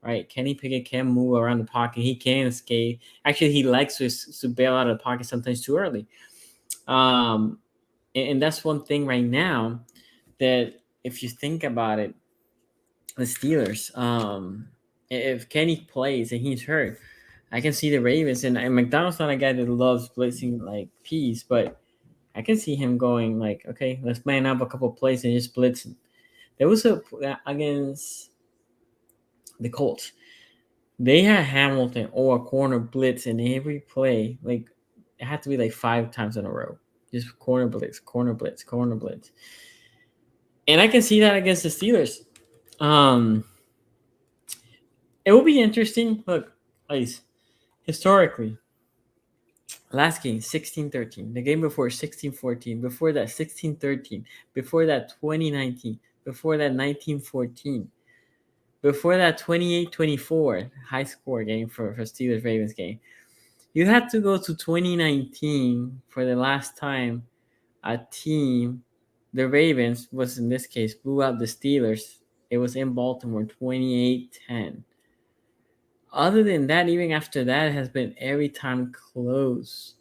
right? Kenny Pickett can move around the pocket. He can escape. Actually, he likes to bail out of the pocket sometimes too early. And that's one thing right now that, if you think about it, the Steelers, if Kenny plays and he's hurt, I can see the Ravens, and McDonald's not a guy that loves blitzing like peas, but I can see him going like, okay, let's man up a couple of plays and just blitzing. There was against the Colts. They had Hamilton or a corner blitz in every play. Like, it had to be like 5 times in a row. Just corner blitz, corner blitz, corner blitz. And I can see that against the Steelers. It will be interesting. Look, guys, historically, last game, 16-13. The game before, 16-14. Before that, 16-13. Before that, 2019. Before that, 19-14. Before that, 28-24. High score game for Steelers-Ravens game. You had to go to 2019 for the last time a team, the Ravens, was in this case, blew out the Steelers. It was in Baltimore, 28-10. Other than that, even after that, it has been every time close.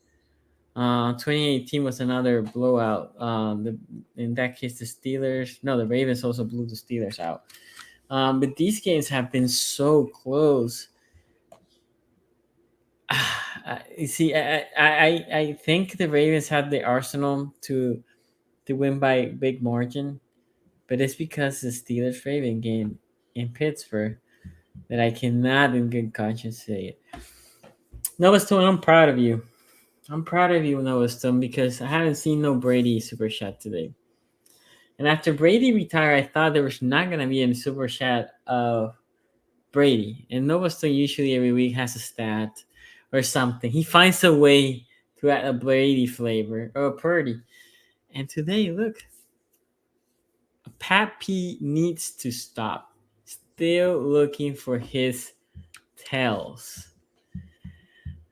2018 was another blowout. In that case, the Ravens also blew the Steelers out. But these games have been so close. You see, I think the Ravens had the arsenal to win by big margin, but it's because the Steelers Raven game in Pittsburgh that I cannot in good conscience say it. Noah Stone, I'm proud of you. I'm proud of you, Noah Stone, because I haven't seen no Brady super shot today. And after Brady retired, I thought there was not going to be any super shot of Brady. And Noah Stone usually every week has a stat or something. He finds a way to add a Brady flavor or a Purdy. And today, look, Pat P needs to stop. Still looking for his tails.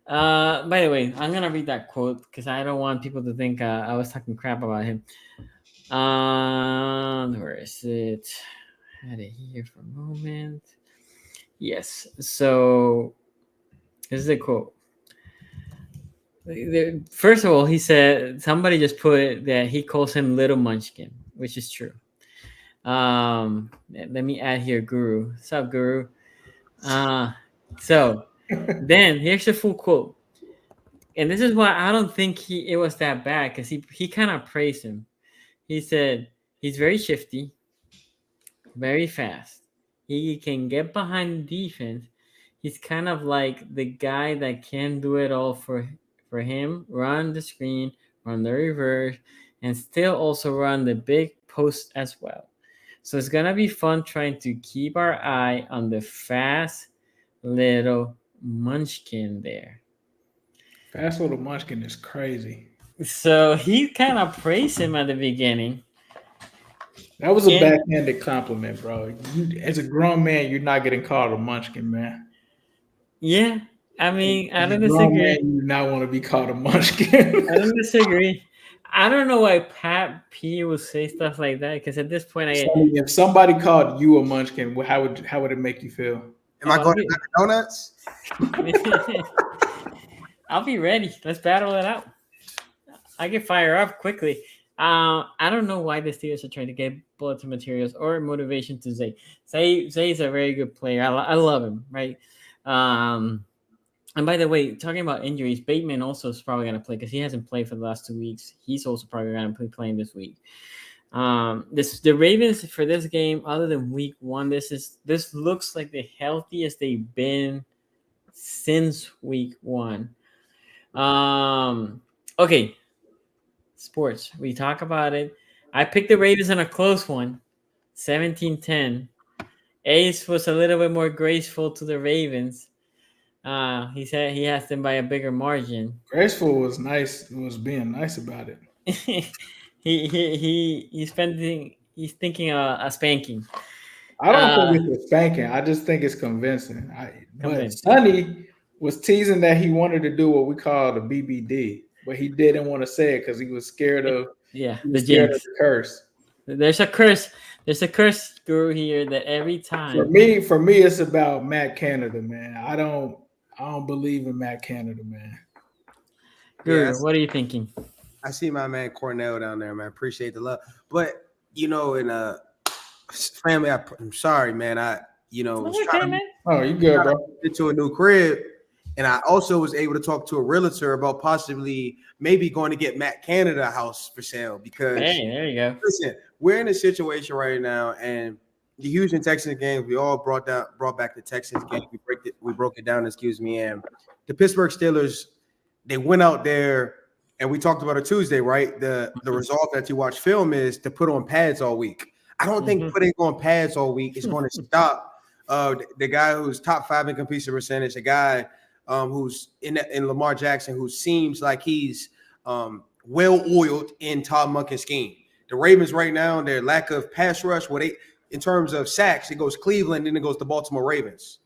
By the way, I'm gonna read that quote because I don't want people to think I was talking crap about him. Where is it? I had it here for a moment. Yes. So this is a quote. First of all, he said somebody just put that he calls him Little Munchkin, which is true. Let me add here, Guru. What's up, Guru? So then here's the full quote, and this is why I don't think it was that bad because he kind of praised him. He said he's very shifty, very fast. He can get behind the defense. He's kind of like the guy that can do it all for him, run the screen, run the reverse, and still also run the big post as well. So it's going to be fun trying to keep our eye on the fast little munchkin there. Fast little munchkin is crazy. So he kind of praised him at the beginning. That was a backhanded compliment, bro. As a grown man, you're not getting called a munchkin, man. Yeah, I mean, I don't disagree. Man, you do not want to be called a munchkin. I don't disagree. I don't know why Pat P would say stuff like that because at this point, if somebody called you a munchkin, how would it make you feel? Am I going to donuts? I'll be ready. Let's battle it out. I can fire up quickly. I don't know why the Steelers are trying to get bulletin materials or motivation to Zay. Zay's a very good player. I love him, right? And by the way, talking about injuries, Bateman also is probably going to play because he hasn't played for the last 2 weeks. He's also probably going to be playing this week. The Ravens for this game, other than week 1, this looks like the healthiest they've been since week 1. Okay, sports. We talk about it. I picked the Ravens in a close one, 17-10. Ace was a little bit more graceful to the Ravens. He said he has them by a bigger margin. Graceful was nice. Was being nice about it. He's thinking a spanking. I don't think it's a spanking. I just think it's convincing. But Sonny was teasing that he wanted to do what we call the BBD, but he didn't want to say it because he was scared of the curse. There's a curse. There's a curse, Guru, here that every time. For me, it's about Matt Canada, man. I don't believe in Matt Canada, man. Guru, what are you thinking? I see my man Cornell down there, man. Appreciate the love, but in family, I'm sorry, man. You good, bro? Into a new crib, and I also was able to talk to a realtor about possibly maybe going to get Matt Canada a house for sale because. Hey, there you go. Listen, we're in a situation right now, and the Houston Texans game. We all brought back the Texans game. We broke it down. And the Pittsburgh Steelers. They went out there, and we talked about it Tuesday, right? The resolve that you watch film is to put on pads all week. I don't think putting on pads all week is going to stop the guy who's top 5 in completion percentage, a guy who's in Lamar Jackson, who seems like he's well-oiled in Todd Monken's scheme. The Ravens right now, their lack of pass rush, in terms of sacks, it goes Cleveland, then it goes the Baltimore Ravens.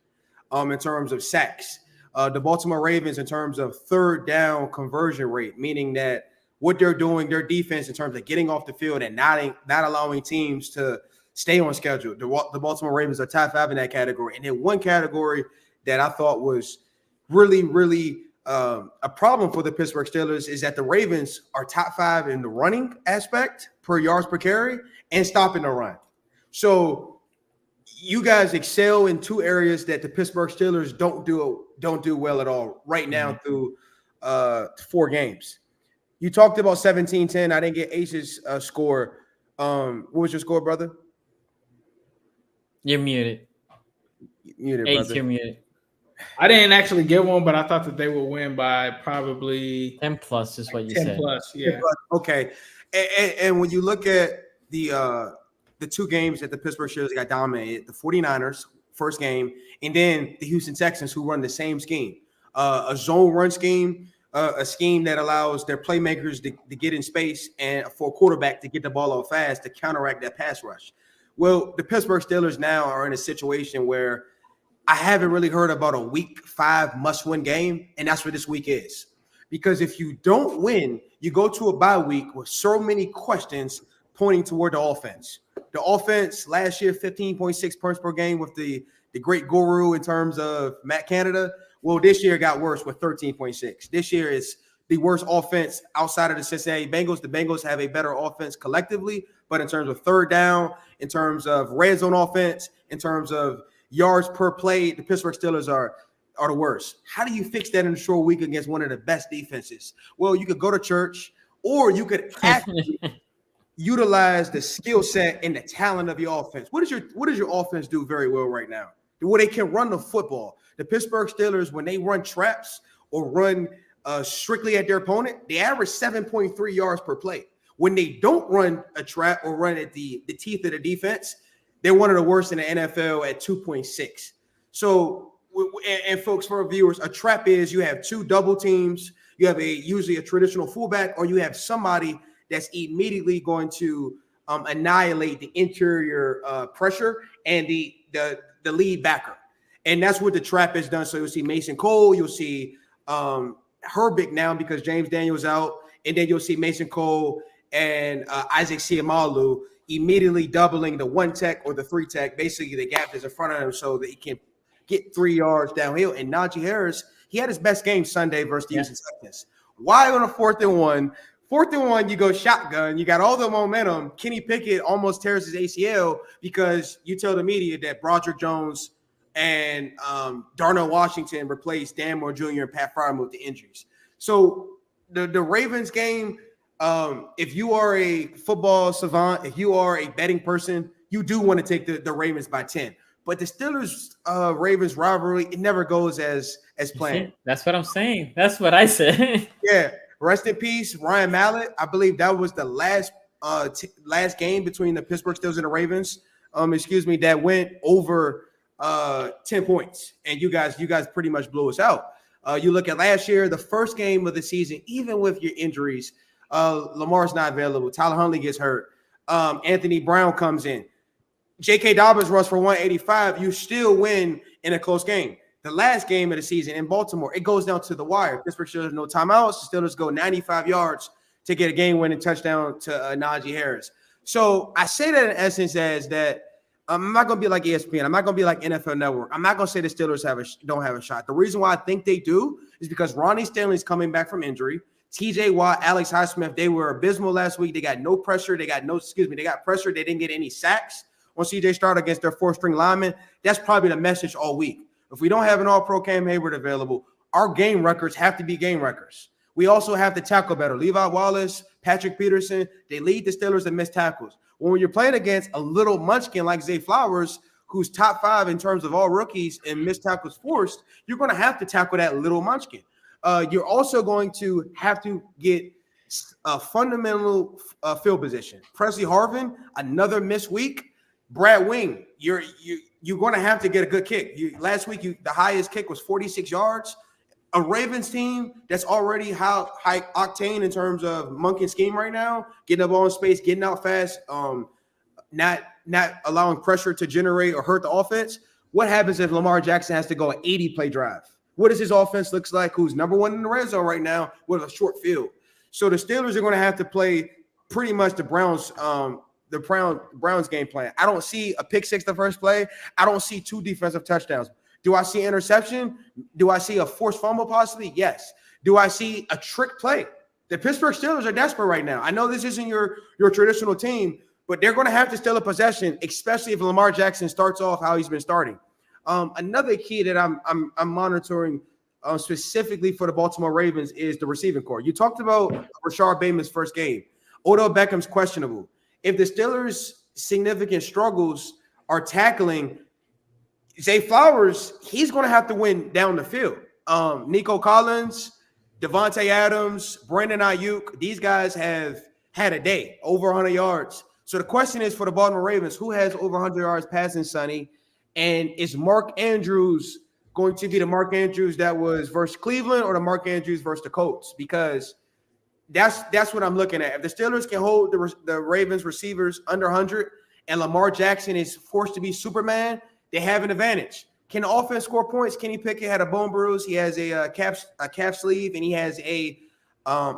In terms of sacks, the Baltimore Ravens in terms of third down conversion rate, meaning that what they're doing, their defense in terms of getting off the field and not allowing teams to stay on schedule. The Baltimore Ravens are top 5 in that category. And then one category that I thought was really, really a problem for the Pittsburgh Steelers is that the Ravens are top 5 in the running aspect per yards per carry and stopping the run. So you guys excel in 2 areas that the Pittsburgh Steelers don't do don't do well at all right now through 4 games. You talked about 17-10. I didn't get Ace's score. What was your score, brother? You're muted. Muted, Ace, brother. you're muted. I didn't actually get one, but I thought that they would win by probably 10 plus is what you 10 said. plus. Yeah. Okay. And when you look at the 2 games that the Pittsburgh Steelers got dominated, the 49ers, first game, and then the Houston Texans, who run the same scheme, a zone run scheme, a scheme that allows their playmakers to get in space and for a quarterback to get the ball out fast to counteract that pass rush. Well, the Pittsburgh Steelers now are in a situation where I haven't really heard about a week 5 must-win game, and that's what this week is. Because if you don't win, you go to a bye week with so many questions pointing toward the offense. The offense last year, 15.6 points per game with the great guru in terms of Matt Canada. Well, this year got worse with 13.6. This year is the worst offense outside of the Cincinnati Bengals. The Bengals have a better offense collectively, but in terms of third down, in terms of red zone offense, in terms of yards per play, the Pittsburgh Steelers are the worst. How do you fix that in a short week against one of the best defenses? Well, you could go to church, or you could actually utilize the skill set and the talent of your offense. What does your offense do very well right now? Well, they can run the football. The Pittsburgh Steelers, when they run traps or run strictly at their opponent, they average 7.3 yards per play. When they don't run a trap or run at the teeth of the defense, they're one of the worst in the NFL at 2.6. So, and folks, for our viewers, a trap is you have 2 double teams. You have usually a traditional fullback, or you have somebody that's immediately going to annihilate the interior pressure and the lead backer. And that's what the trap has done. So you'll see Mason Cole, you'll see Herbig now because James Daniels out, and then you'll see Mason Cole and Isaac Seumalo immediately doubling the 1 tech or the 3 tech. Basically, the gap is in front of him so that he can get 3 yards downhill. And Najee Harris, he had his best game Sunday versus the Houston Texans. Why on a 4th and 1? 4th and 1, you go shotgun. You got all the momentum. Kenny Pickett almost tears his ACL because you tell the media that Broderick Jones and Darnell Washington replaced Dan Moore Jr. and Pat Freiermuth with the injuries. So the Ravens game, if you are a football savant, if you are a betting person, you do want to take the Ravens by 10. But the Steelers-Ravens rivalry, it never goes as planned. That's what I'm saying. That's what I said. Yeah. Rest in peace, Ryan Mallett. I believe that was the last game between the Pittsburgh Steelers and the Ravens. That went over 10 points. And you guys pretty much blew us out. You look at last year, the first game of the season, even with your injuries, Lamar's not available. Tyler Huntley gets hurt. Anthony Brown comes in. J.K. Dobbins runs for 185. You still win in a close game. The last game of the season in Baltimore, it goes down to the wire. Pittsburgh Steelers no timeouts. The Steelers go 95 yards to get a game-winning touchdown to Najee Harris. So I say that in essence as that I'm not going to be like ESPN. I'm not going to be like NFL Network. I'm not going to say the Steelers don't have a shot. The reason why I think they do is because Ronnie Stanley's coming back from injury. T.J. Watt, Alex Highsmith, they were abysmal last week. They got no pressure. They got pressure. They didn't get any sacks on C.J. Stroud against their 4th-string lineman. That's probably the message all week. If we don't have an all-pro Cam Hayward available, our game records have to be game records. We also have to tackle better. Levi Wallace, Patrick Peterson, they lead the Steelers in missed tackles. When you're playing against a little munchkin like Zay Flowers, who's top 5 in terms of all rookies and missed tackles forced, you're going to have to tackle that little munchkin. You're also going to have to get a fundamental field position. Presley Harvin, another missed week. Brad Wing, you're going to have to get a good kick. Last week, the highest kick was 46 yards. A Ravens team that's already high octane in terms of monkey scheme right now, getting the ball in space, getting out fast, not allowing pressure to generate or hurt the offense. What happens if Lamar Jackson has to go an 80-play drive? What does his offense looks like? Who's number 1 in the red zone right now with a short field? So the Steelers are going to have to play pretty much the Browns game plan. I don't see a pick 6 the first play. I don't see 2 defensive touchdowns. Do I see interception? Do I see a forced fumble possibly? Yes. Do I see a trick play? The Pittsburgh Steelers are desperate right now. I know this isn't your traditional team, but they're going to have to steal a possession, especially if Lamar Jackson starts off how he's been starting. Another key that I'm monitoring specifically for the Baltimore Ravens, is the receiving core. You talked about Rashard Bateman's first game. Odell Beckham's questionable. If the Steelers' significant struggles are tackling, Zay Flowers, he's going to have to win down the field. Nico Collins, Devontae Adams, Brandon Ayuk, these guys have had a day, over 100 yards. So the question is for the Baltimore Ravens, who has over 100 yards passing, Sonny? And is Mark Andrews going to be the Mark Andrews that was versus Cleveland, or the Mark Andrews versus the Colts? Because that's what I'm looking at. If the Steelers can hold the Ravens receivers under 100 and Lamar Jackson is forced to be Superman, they have an advantage. Can the offense score points? Kenny Pickett had a bone bruise. He has a calf sleeve, and he has a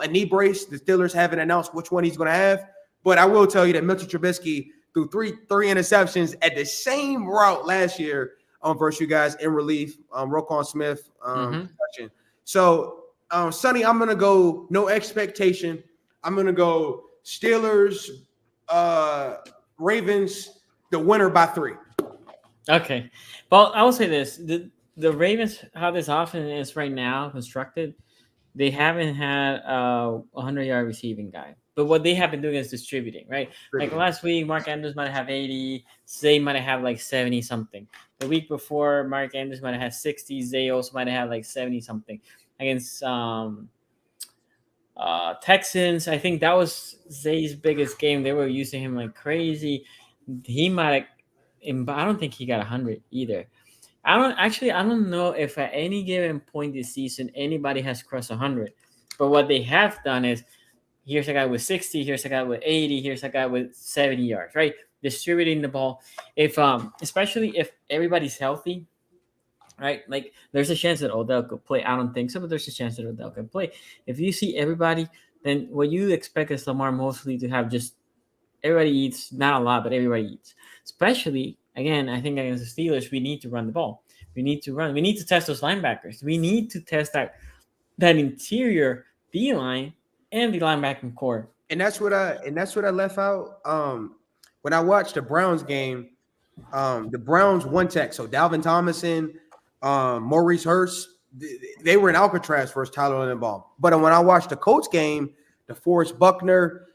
knee brace. The Steelers haven't announced which one he's going to have. But I will tell you that Mitchell Trubisky threw three interceptions at the same route last year versus you guys in relief. Roquan Smith. So, Sonny, I'm going to go no expectation. I'm going to go Steelers, Ravens, the winner by 3. Okay. Well, I will say this. The Ravens, how this offense is right now constructed, they haven't had a 100-yard receiving guy. But what they have been doing is distributing, right? Like last week, Mark Andrews might have 80. Zay might have like 70-something. The week before, Mark Andrews might have had 60. Zay also might have had like 70-something. Against Texans, I think that was Zay's biggest game. They were using him like crazy. He might have, I don't think he got 100 either. I don't know if at any given point this season anybody has crossed 100. But what they have done is, here's a guy with 60, here's a guy with 80, here's a guy with 70 yards, right? Distributing the ball. If especially if everybody's healthy, right? Like there's a chance that Odell could play. I don't think so, but there's a chance that Odell can play. If you see everybody, then what you expect is Lamar mostly to have just everybody eats, not a lot, but everybody eats. Especially, again, I think against the Steelers, we need to run the ball. We need to run. We need to test those linebackers. We need to test that interior D-line and the linebacking core. And that's what I left out. When I watched the Browns game, the Browns one tech. So Dalvin Tomlinson, Maurice Hurst, they were in Alcatraz versus Tyler Linderbaum. But when I watched the Colts game, DeForest Buckner,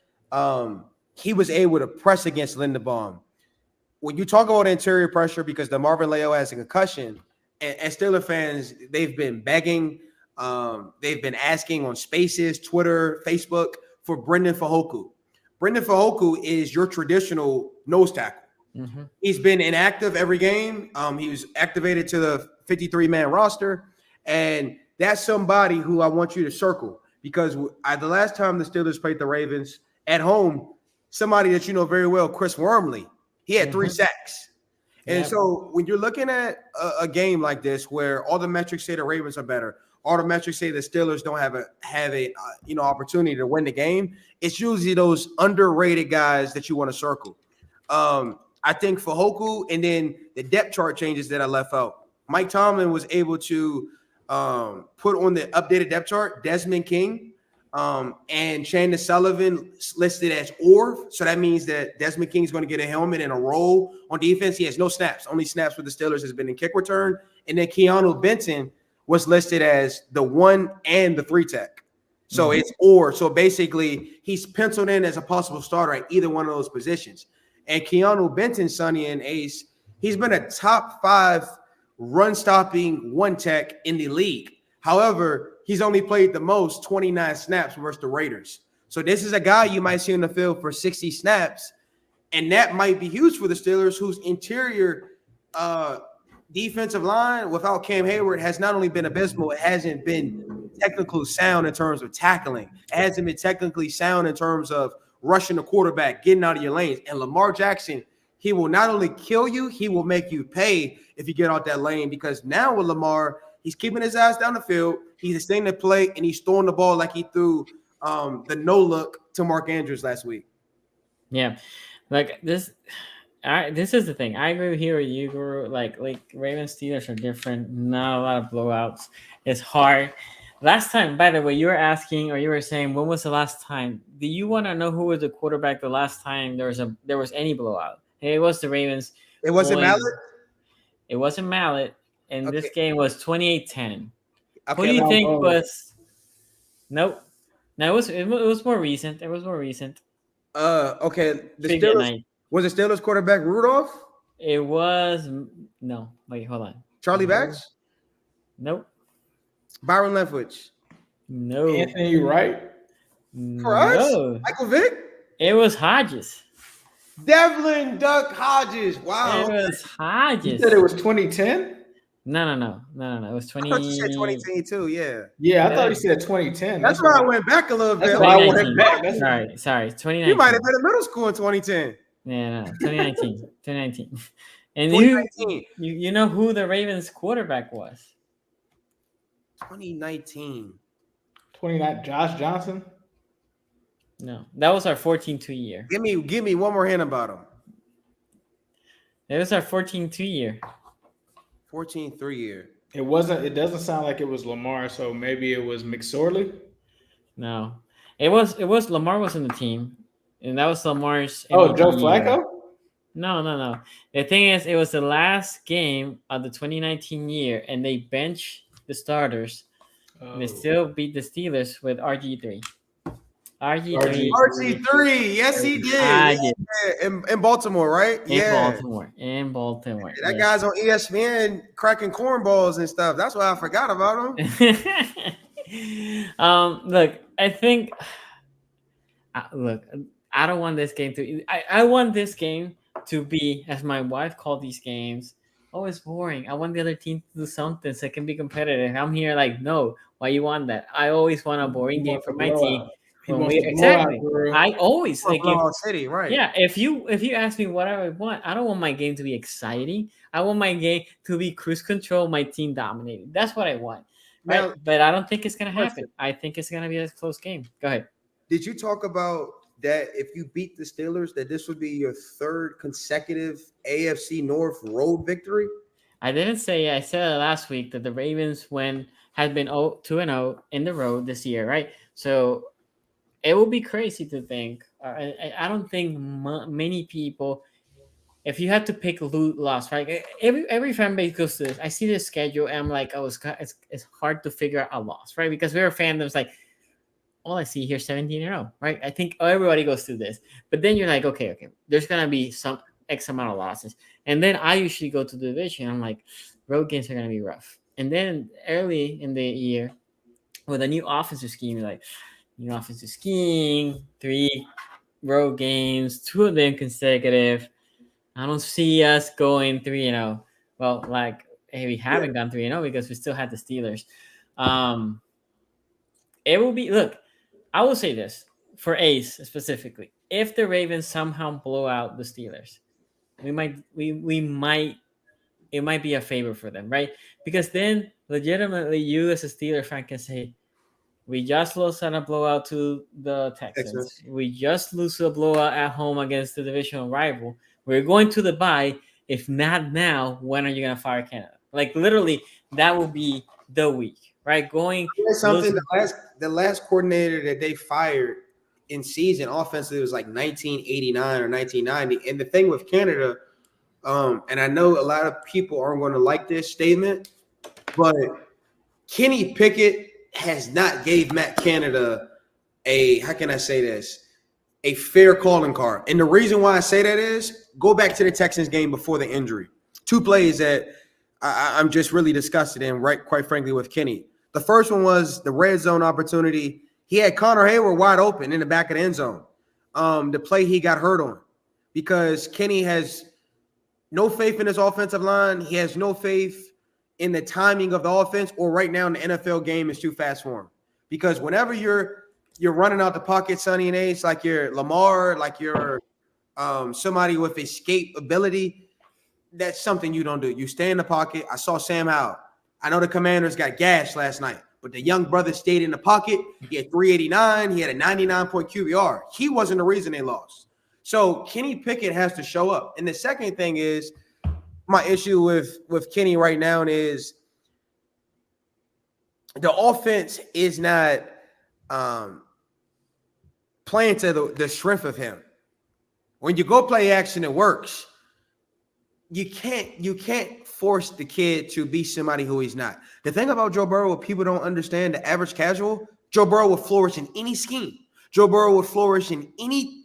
he was able to press against Linderbaum. When you talk about interior pressure, because the Marvin Leo has a concussion, and Steelers fans, they've been begging, they've been asking on Spaces, Twitter, Facebook for Brendan Fajoku. Brendan Fajoku is your traditional nose tackle. Mm-hmm. He's been inactive every game. He was activated to the 53-man roster, and that's somebody who I want you to circle, because the last time the Steelers played the Ravens at home, somebody that you know very well, Chris Wormley, he had 3 sacks. And so when you're looking at a game like this, where all the metrics say the Ravens are better, all the metrics say the Steelers don't have a opportunity to win the game, it's usually those underrated guys that you want to circle. I think for Fajoku, and then the depth chart changes that I left out. Mike Tomlin was able to put on the updated depth chart Desmond King and Chandler Sullivan listed as ORV. So that means that Desmond King is going to get a helmet and a role on defense. He has no snaps. Only snaps with the Steelers has been in kick return. And then Keanu Benton was listed as the 1 and the 3 tech. So it's ORV. So basically, he's penciled in as a possible starter at either one of those positions. And Keanu Benton, Sonny and Ace, he's been a top 5 run-stopping 1 tech in the league. However, he's only played the most 29 snaps versus the Raiders. So this is a guy you might see in the field for 60 snaps, and that might be huge for the Steelers, whose interior defensive line without Cam Hayward has not only been abysmal, it hasn't been technically sound in terms of tackling. It hasn't been technically sound in terms of rushing the quarterback, getting out of your lanes. And Lamar Jackson, he will not only kill you, he will make you pay if you get out that lane, because now with Lamar, he's keeping his eyes down the field. He's extending the play, and he's throwing the ball like he threw the no-look to Mark Andrews last week. Yeah, like this. This is the thing. I agree here with you, Guru. Like Ravens Steelers are different. Not a lot of blowouts. It's hard. Last time, by the way, you were asking, or you were saying, when was the last time? Do you want to know who was the quarterback the last time there was any blowout? It was the Ravens. It wasn't Mallet? It wasn't Mallet. And this game was 28-10. Who do you think Malone. was? Nope. No, it was more recent. It was more recent. Okay. The Trivia Steelers night. was the Steelers quarterback Rudolph? It was no. Wait, hold on. Charlie No. Batch? Nope. Byron Leftwich? No. Anthony Wright. For us? No. Michael Vick? It was Hodges. Devlin Duck Hodges. It Wow. was You Hodges. said it was 2010? No. It was I 20. thought you said 2010 too. Yeah. Yeah, I thought you said 2010. That's why I went back a little bit. That's why I went 2019. back. That's Sorry. 2019. You might have been in middle school in 2010. Yeah, no, 2019. 2019. And 2019. you know who the Ravens quarterback was? 2019. 29. Josh Johnson. No, that was our 14-2 year. Give me one more hint about him. That was our 14-2 year. 14-3 year. It wasn't. It doesn't sound like it was Lamar. So maybe it was McSorley. No, it was Lamar was on the team, and that was Lamar's. Oh, MVP Joe year. Flacco. No. The thing is, it was the last game of the 2019 year, and they benched the starters. Oh. And they still beat the Steelers with RG3. RG3 RG3. Yes, he did. Hodges. Yeah, in Baltimore, right? In Baltimore. That guy's on ESPN cracking cornballs and stuff. That's why I forgot about him. Look, I think. Look, I don't want this game to. I want this game to be, as my wife called these games, oh, it's boring. I want the other team to do something so it can be competitive. I'm here like, no, why you want that? I always want a boring game for my team. Exactly. I always like City, right? Yeah. If you ask me what I want, I don't want my game to be exciting. I want my game to be cruise control, my team dominating. That's what I want. Right? Now, but I don't think it's gonna happen. I think it's gonna be a close game. Go ahead. Did you talk about that if you beat the Steelers, that this would be your third consecutive AFC North road victory? I didn't say. I said last week that the Ravens had been 2-0 in the road this year, right? So it would be crazy to think. I don't think many people. If you had to pick loss, right? Every fan base goes to this. I see this schedule and I'm like, oh, it's hard to figure out a loss, right? Because we're a fan that's like, all I see here 17-0, right? I think everybody goes through this. But then you're like, okay, there's gonna be some X amount of losses. And then I usually go to the division. I'm like, road games are gonna be rough. And then early in the year, with a new offensive scheme, you're like, new offensive scheme, 3 road games, 2 of them consecutive. I don't see us going 3-0. Well, like, hey, we haven't gone 3-0 because we still had the Steelers. It will be, look, I will say this for Ace specifically. If the Ravens somehow blow out the Steelers, it might be a favor for them, right? Because then legitimately you as a Steeler fan can say, we just lost on a blowout to the Texans. We just lose a blowout at home against the divisional rival. We're going to the bye. If not now, when are you going to fire Canada? Like, literally, that will be the week, right? Something, the last coordinator that they fired in season offensively was like 1989 or 1990. And the thing with Canada, and I know a lot of people aren't going to like this statement, but Kenny Pickett has not gave Matt Canada a fair calling card. And the reason why I say that is, go back to the Texans game before the injury. 2 plays that I'm just really disgusted in, right? Quite frankly, with Kenny. The first one was the red zone opportunity. He had Connor Hayward wide open in the back of the end zone. The play he got hurt on, because Kenny has no faith in his offensive line. He has no faith in the timing of the offense, or right now in the NFL game is too fast for him. Because whenever you're running out the pocket, Sonny and Ace, like you're Lamar, like you're somebody with escape ability, that's something you don't do. You stay in the pocket. I saw Sam Howell. I know the Commanders got gashed last night, but the young brother stayed in the pocket. He had 389. He had a 99-point QBR. He wasn't the reason they lost. So Kenny Pickett has to show up. And the second thing is, my issue with Kenny right now is the offense is not playing to the strength of him. When you go play action, it works. You can't force the kid to be somebody who he's not. The thing about Joe Burrow, what people don't understand, the average casual, Joe Burrow would flourish in any scheme. Joe Burrow would flourish in any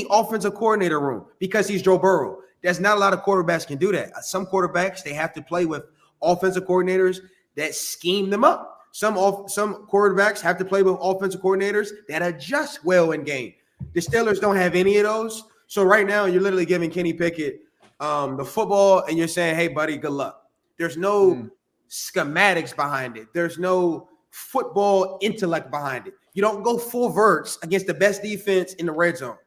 offensive coordinator room because he's Joe Burrow. There's not a lot of quarterbacks can do that. Some quarterbacks, they have to play with offensive coordinators that scheme them up. Some quarterbacks have to play with offensive coordinators that adjust well in game. The Steelers don't have any of those. So right now, you're literally giving Kenny Pickett the football, and you're saying, hey, buddy, good luck. There's no schematics behind it. There's no football intellect behind it. You don't go full verts against the best defense in the red zone.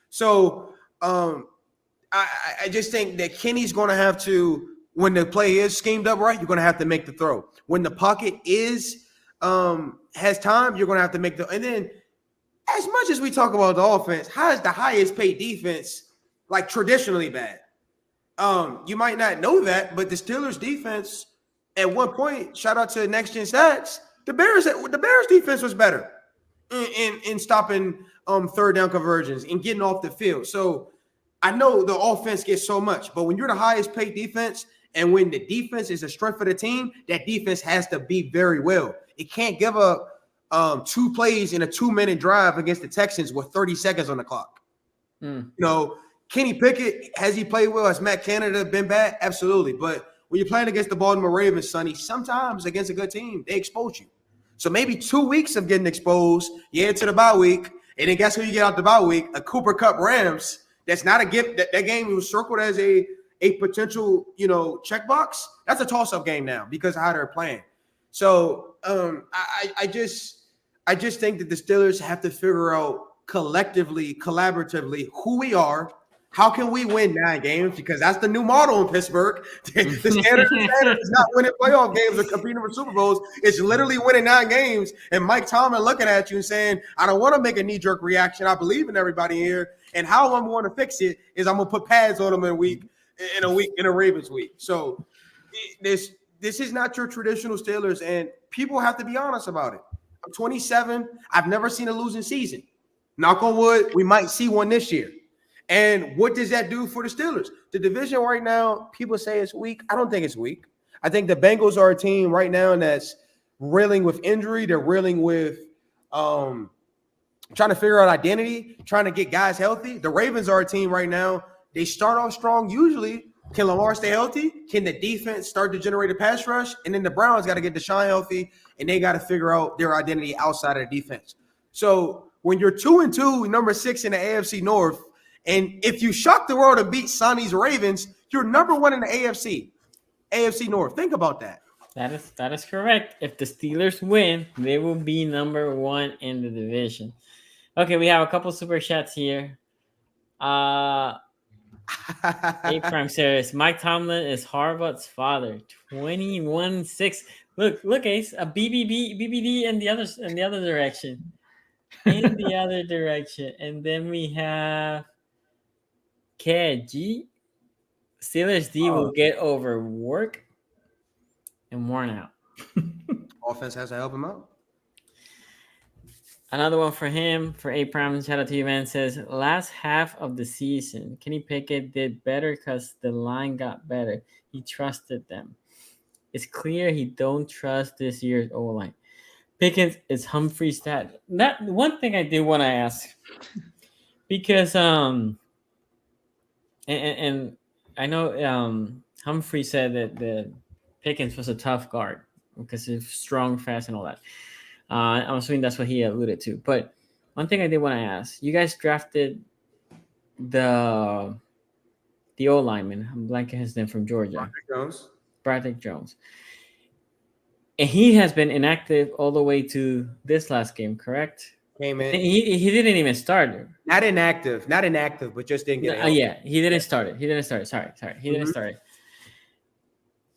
So I just think that Kenny's going to have to, when the play is schemed up right, you're going to have to make the throw. When the pocket is has time, you're going to have to make the – and then as much as we talk about the offense, how is the highest paid defense like traditionally bad? You might not know that, but the Steelers defense at one point, shout out to Next Gen Stats, the Bears defense was better in stopping third down conversions and getting off the field. So I know the offense gets so much, but when you're the highest paid defense and when the defense is a strength of the team, that defense has to be very well. It can't give up 2 plays in a 2-minute drive against the Texans with 30 seconds on the clock. You know, Kenny Pickett, has he played well? Has Matt Canada been bad? Absolutely. But when you're playing against the Baltimore Ravens, Sonny, sometimes against a good team, they expose you. So maybe 2 weeks of getting exposed, you head to the bye week, and then guess who you get out the bye week? A Cooper Kupp Rams. That's not a gift. That game was circled as a potential, checkbox. That's a toss-up game now because of how they're playing. So I just think that the Steelers have to figure out collectively, collaboratively, who we are. How can we win 9 games? Because that's the new model in Pittsburgh. The standard is not winning playoff games or competing for Super Bowls. It's literally winning 9 games. And Mike Tomlin looking at you and saying, I don't want to make a knee-jerk reaction. I believe in everybody here. And how I'm going to fix it is I'm going to put pads on them in a Ravens week. So this is not your traditional Steelers, and people have to be honest about it. I'm 27. I've never seen a losing season. Knock on wood, we might see one this year. And what does that do for the Steelers? The division right now, people say it's weak. I don't think it's weak. I think the Bengals are a team right now that's reeling with injury. They're reeling with trying to figure out identity, trying to get guys healthy. The Ravens are a team right now. They start off strong usually. Can Lamar stay healthy? Can the defense start to generate a pass rush? And then the Browns got to get Deshaun healthy, and they got to figure out their identity outside of the defense. So when you're 2-2, number 6 in the AFC North, and if you shock the world and beat Sonny's Ravens, you're number 1 in the AFC North. Think about that. That is correct. If the Steelers win, they will be number 1 in the division. Okay, we have a couple super chats here. A Prime says Mike Tomlin is Harbaugh's father. 21-6. Look, Ace, a BBD in the other direction. In the other direction. And then we have KG. Steelers D will get overworked and worn out. Offense has to help him out. Another one for him, for A Prime. Shout out to you, man. Says last half of the season, Kenny Pickett did better because the line got better. He trusted them. It's clear he don't trust this year's O-line. Pickens is Humphrey's stat. That one thing I did want to ask, because and I know Humphrey said that the Pickens was a tough guard because he's strong, fast, and all that. I'm assuming that's what he alluded to. But one thing I did want to ask, you guys drafted the O-lineman. I'm blanking his name from Georgia. Bradley Jones. And he has been inactive all the way to this last game, correct? Came in. He didn't even start. Not inactive, but just didn't get it. Yeah, he didn't start it. Sorry. He didn't start it.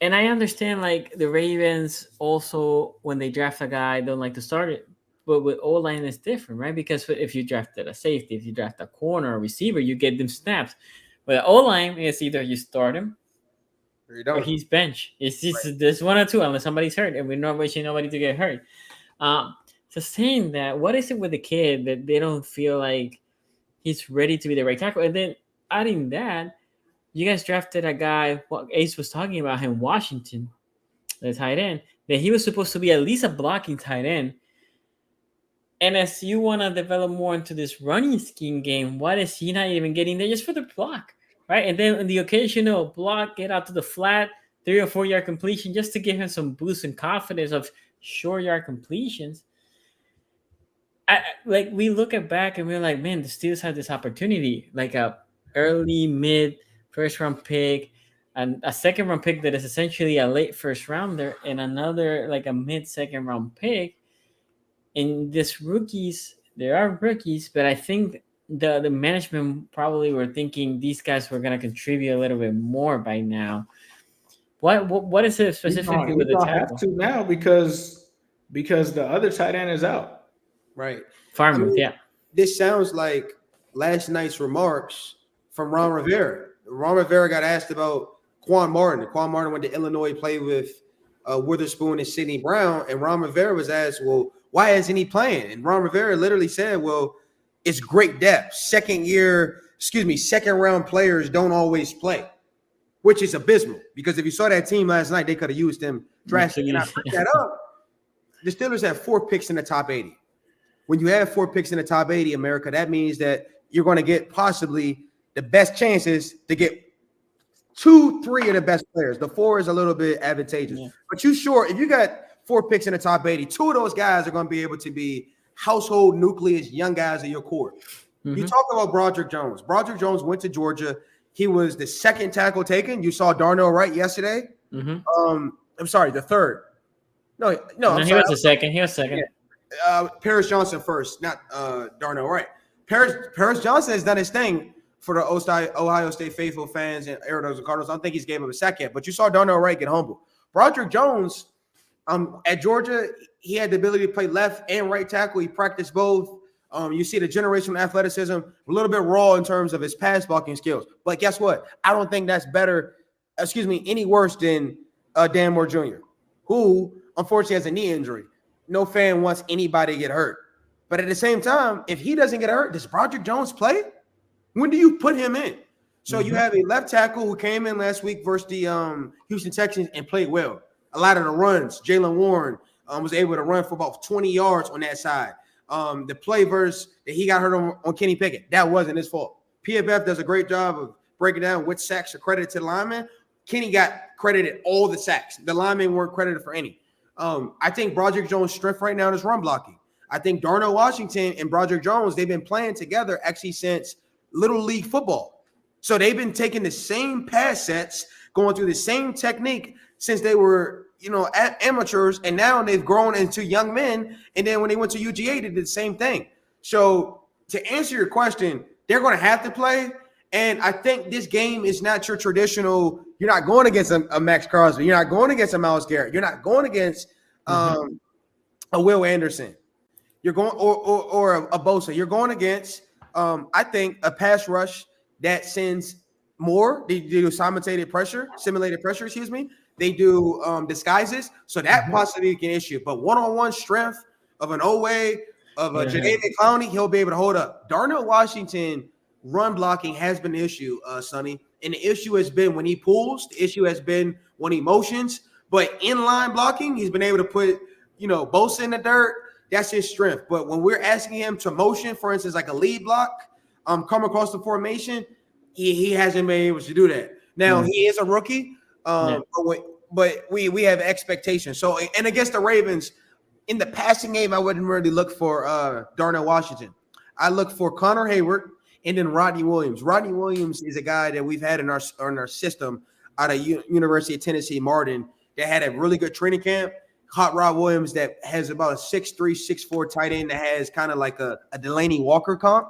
And I understand, like, the Ravens also, when they draft a guy, don't like to start it. But with O-line, it's different, right? Because if you drafted a safety, if you draft a corner or receiver, you get them snaps. But O-line is either you start him or he's bench. It's just there's one or two unless somebody's hurt, and we're not wishing nobody to get hurt. So saying that, what is it with the kid that they don't feel like he's ready to be the right tackle? And then adding that, you guys drafted a guy. What Ace was talking about him, Washington, the tight end. That he was supposed to be at least a blocking tight end. And as you want to develop more into this running scheme game, why is he not even getting there just for the block, right? And then in the occasional block, get out to the flat, 3 or 4 yard completion, just to give him some boost and confidence of short yard completions. Like we look at back and we're like, man, the Steelers had this opportunity, like a early, mid, first round pick, and a second round pick that is essentially a late first rounder, and another like a mid second round pick. And these rookies, there are rookies, but I think the management probably were thinking these guys were going to contribute a little bit more by now. What is it specifically with the tackle? Have to now because the other tight end is out. Right. Farmers, yeah. This sounds like last night's remarks from Ron Rivera. Ron Rivera got asked about Quan Martin. Quan Martin went to Illinois, played with Witherspoon and Sidney Brown, and Ron Rivera was asked, well, why isn't he playing? And Ron Rivera literally said, well, it's great depth. Second round players don't always play, which is abysmal because if you saw that team last night, they could have used him drastically. And I put that up. The Steelers have 4 picks in the top 80. When you have 4 picks in the top 80, America, that means that you're going to get possibly the best chances to get 2-3 of the best players. The 4 is a little bit advantageous. Yeah. But if you got 4 picks in the top 80, 2 of those guys are going to be able to be household nucleus, young guys of your core. Mm-hmm. You talk about Broderick Jones. Broderick Jones went to Georgia. He was the second tackle taken. You saw Darnell Wright yesterday. Mm-hmm. I'm sorry, the third. No, he was the second. He was second. Yeah. Paris Johnson first, not Darnell Wright. Paris Johnson has done his thing for the Ohio State faithful fans and Arizona Cardinals. I don't think he's gave him a sack yet, but you saw Darnell Wright get humble. Broderick Jones, at Georgia, he had the ability to play left and right tackle. He practiced both. You see the generational athleticism, a little bit raw in terms of his pass blocking skills. But guess what? I don't think that's any worse than Dan Moore Jr., who unfortunately has a knee injury. No fan wants anybody to get hurt. But at the same time, if he doesn't get hurt, does Broderick Jones play? When do you put him in? So you have a left tackle who came in last week versus the Houston Texans and played well. A lot of the runs, Jaylen Warren was able to run for about 20 yards on that side. The play versus that he got hurt on Kenny Pickett, that wasn't his fault. PFF does a great job of breaking down which sacks are credited to the lineman. Kenny got credited all the sacks. The linemen weren't credited for any. I think Broderick Jones' strength right now is run blocking. I think Darnell Washington and Broderick Jones, they've been playing together actually since Little League football. So they've been taking the same pass sets, going through the same technique since they were, amateurs, and now they've grown into young men. And then when they went to UGA, they did the same thing. So to answer your question, they're going to have to play. And I think this game is not your traditional. You're not going against a Max Crosby. You're not going against a Myles Garrett. You're not going against a Will Anderson. You're going or a Bosa. You're going against, I think, a pass rush that sends more. They do simulated pressure. They do disguises. So that possibly can issue. But one-on-one strength of an Owe, of a Jadeveon Clowney, he'll be able to hold up. Darnell Washington run blocking has been an issue, Sonny. And the issue has been when he pulls. The issue has been when he motions. But in-line blocking, he's been able to put, Bosa in the dirt. That's his strength. But when we're asking him to motion, for instance, like a lead block, come across the formation, he hasn't been able to do that. Now, he is a rookie, but we have expectations. So, and against the Ravens, in the passing game, I wouldn't really look for Darnell Washington. I look for Connor Hayward and then Rodney Williams. Rodney Williams is a guy that we've had in our system out of University of Tennessee, Martin, that had a really good training camp. Hot Rod Williams that has about a 6'3", 6'4" tight end that has kind of like a Delaney Walker comp.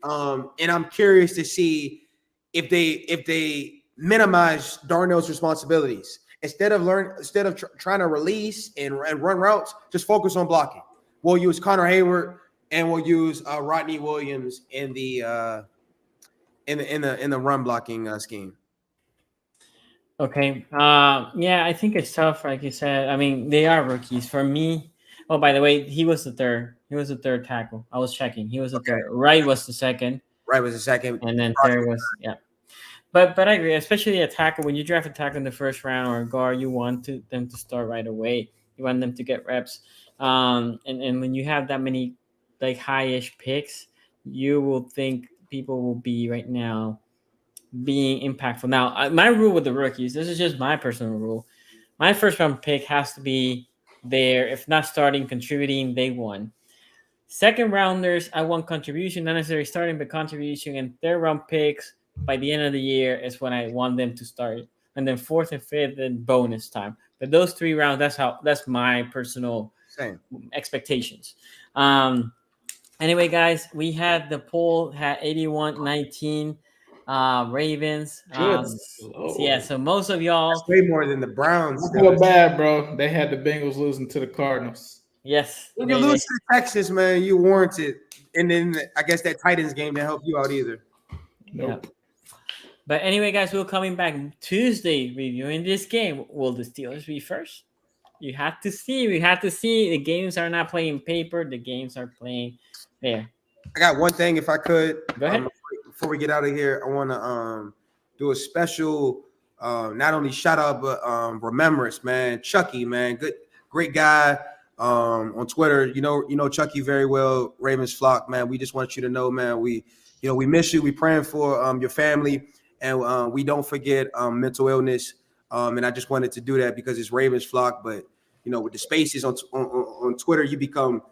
And I'm curious to see if they minimize Darnell's responsibilities. Instead of trying to release and run routes, just focus on blocking. We'll use Connor Hayward and we'll use Rodney Williams in the run blocking scheme. Okay. I think it's tough, like you said. I mean, they are rookies. For me, oh, by the way, he was the third. He was the third tackle. I was checking. He was the third. Wright was the second. Wright was the second. And then third was, But I agree, especially a tackle. When you draft a tackle in the first round or a guard, you want them to start right away. You want them to get reps. And when you have that many like high-ish picks, you will think people will be right now being impactful. Now, my rule with the rookies, this is just my personal rule. My first round pick has to be there, if not starting, contributing day one. Second rounders, I want contribution, not necessarily starting, but contribution. And third round picks, by the end of the year, is when I want them to start. And then fourth and fifth, and bonus time. But those 3 rounds, that's my personal Same. expectations. Anyway, guys, we had the poll had 81-19 Ravens. So most of y'all. That's way more than the Browns. I feel bad, bro. They had the Bengals losing to the Cardinals. Yes. When you lose to Texas, man, you warrant it. And then I guess that Titans game didn't help you out either. Nope. Yeah. But anyway, guys, we're coming back Tuesday reviewing this game. Will the Steelers be first? You have to see. We have to see. The games are not playing paper. The games are playing there. I got one thing, if I could. Go ahead. Before we get out of here, I want to do a special, not only shout out but remembrance, man. Chucky, man, great guy. On Twitter, you know Chucky very well. Ravens flock, man. We just want you to know, man. We miss you. We praying for your family, and we don't forget mental illness. And I just wanted to do that because it's Ravens flock. But with the spaces on Twitter, you become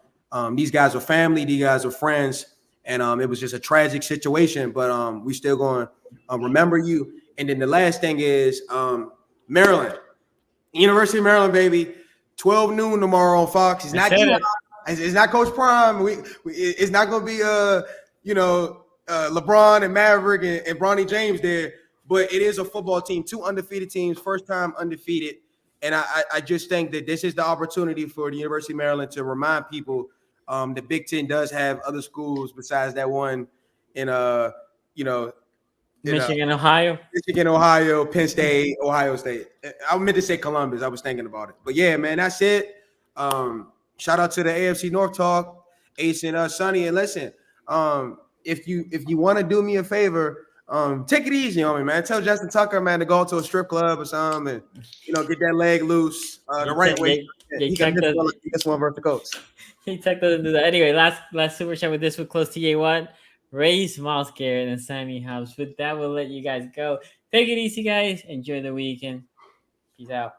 these guys are family. These guys are friends, and it was just a tragic situation. But we still going to remember you. And then the last thing is Maryland, University of Maryland, baby. 12 noon tomorrow on Fox. It's not it's not Coach Prime. It's not going to be LeBron and Maverick and Bronny James there, but it is a football team, 2 undefeated teams, first time undefeated. And I just think that this is the opportunity for the University of Maryland to remind people the Big Ten does have other schools besides that one in Michigan, Ohio, Penn State, Ohio State. I meant to say Columbus. I was thinking about it. But yeah, man, that's it. Shout out to the AFC North Talk, Ace and Sonny. And listen, if you want to do me a favor, take it easy on me, man. Tell Justin Tucker, man, to go to a strip club or something and get that leg loose the right way. He got this one versus the Colts. He took to do that. Anyway, last super chat with this would close TA Watt, Ray, Miles Garrett, and Sammy Hobbs. With that, we'll let you guys go. Take it easy, guys. Enjoy the weekend. Peace out.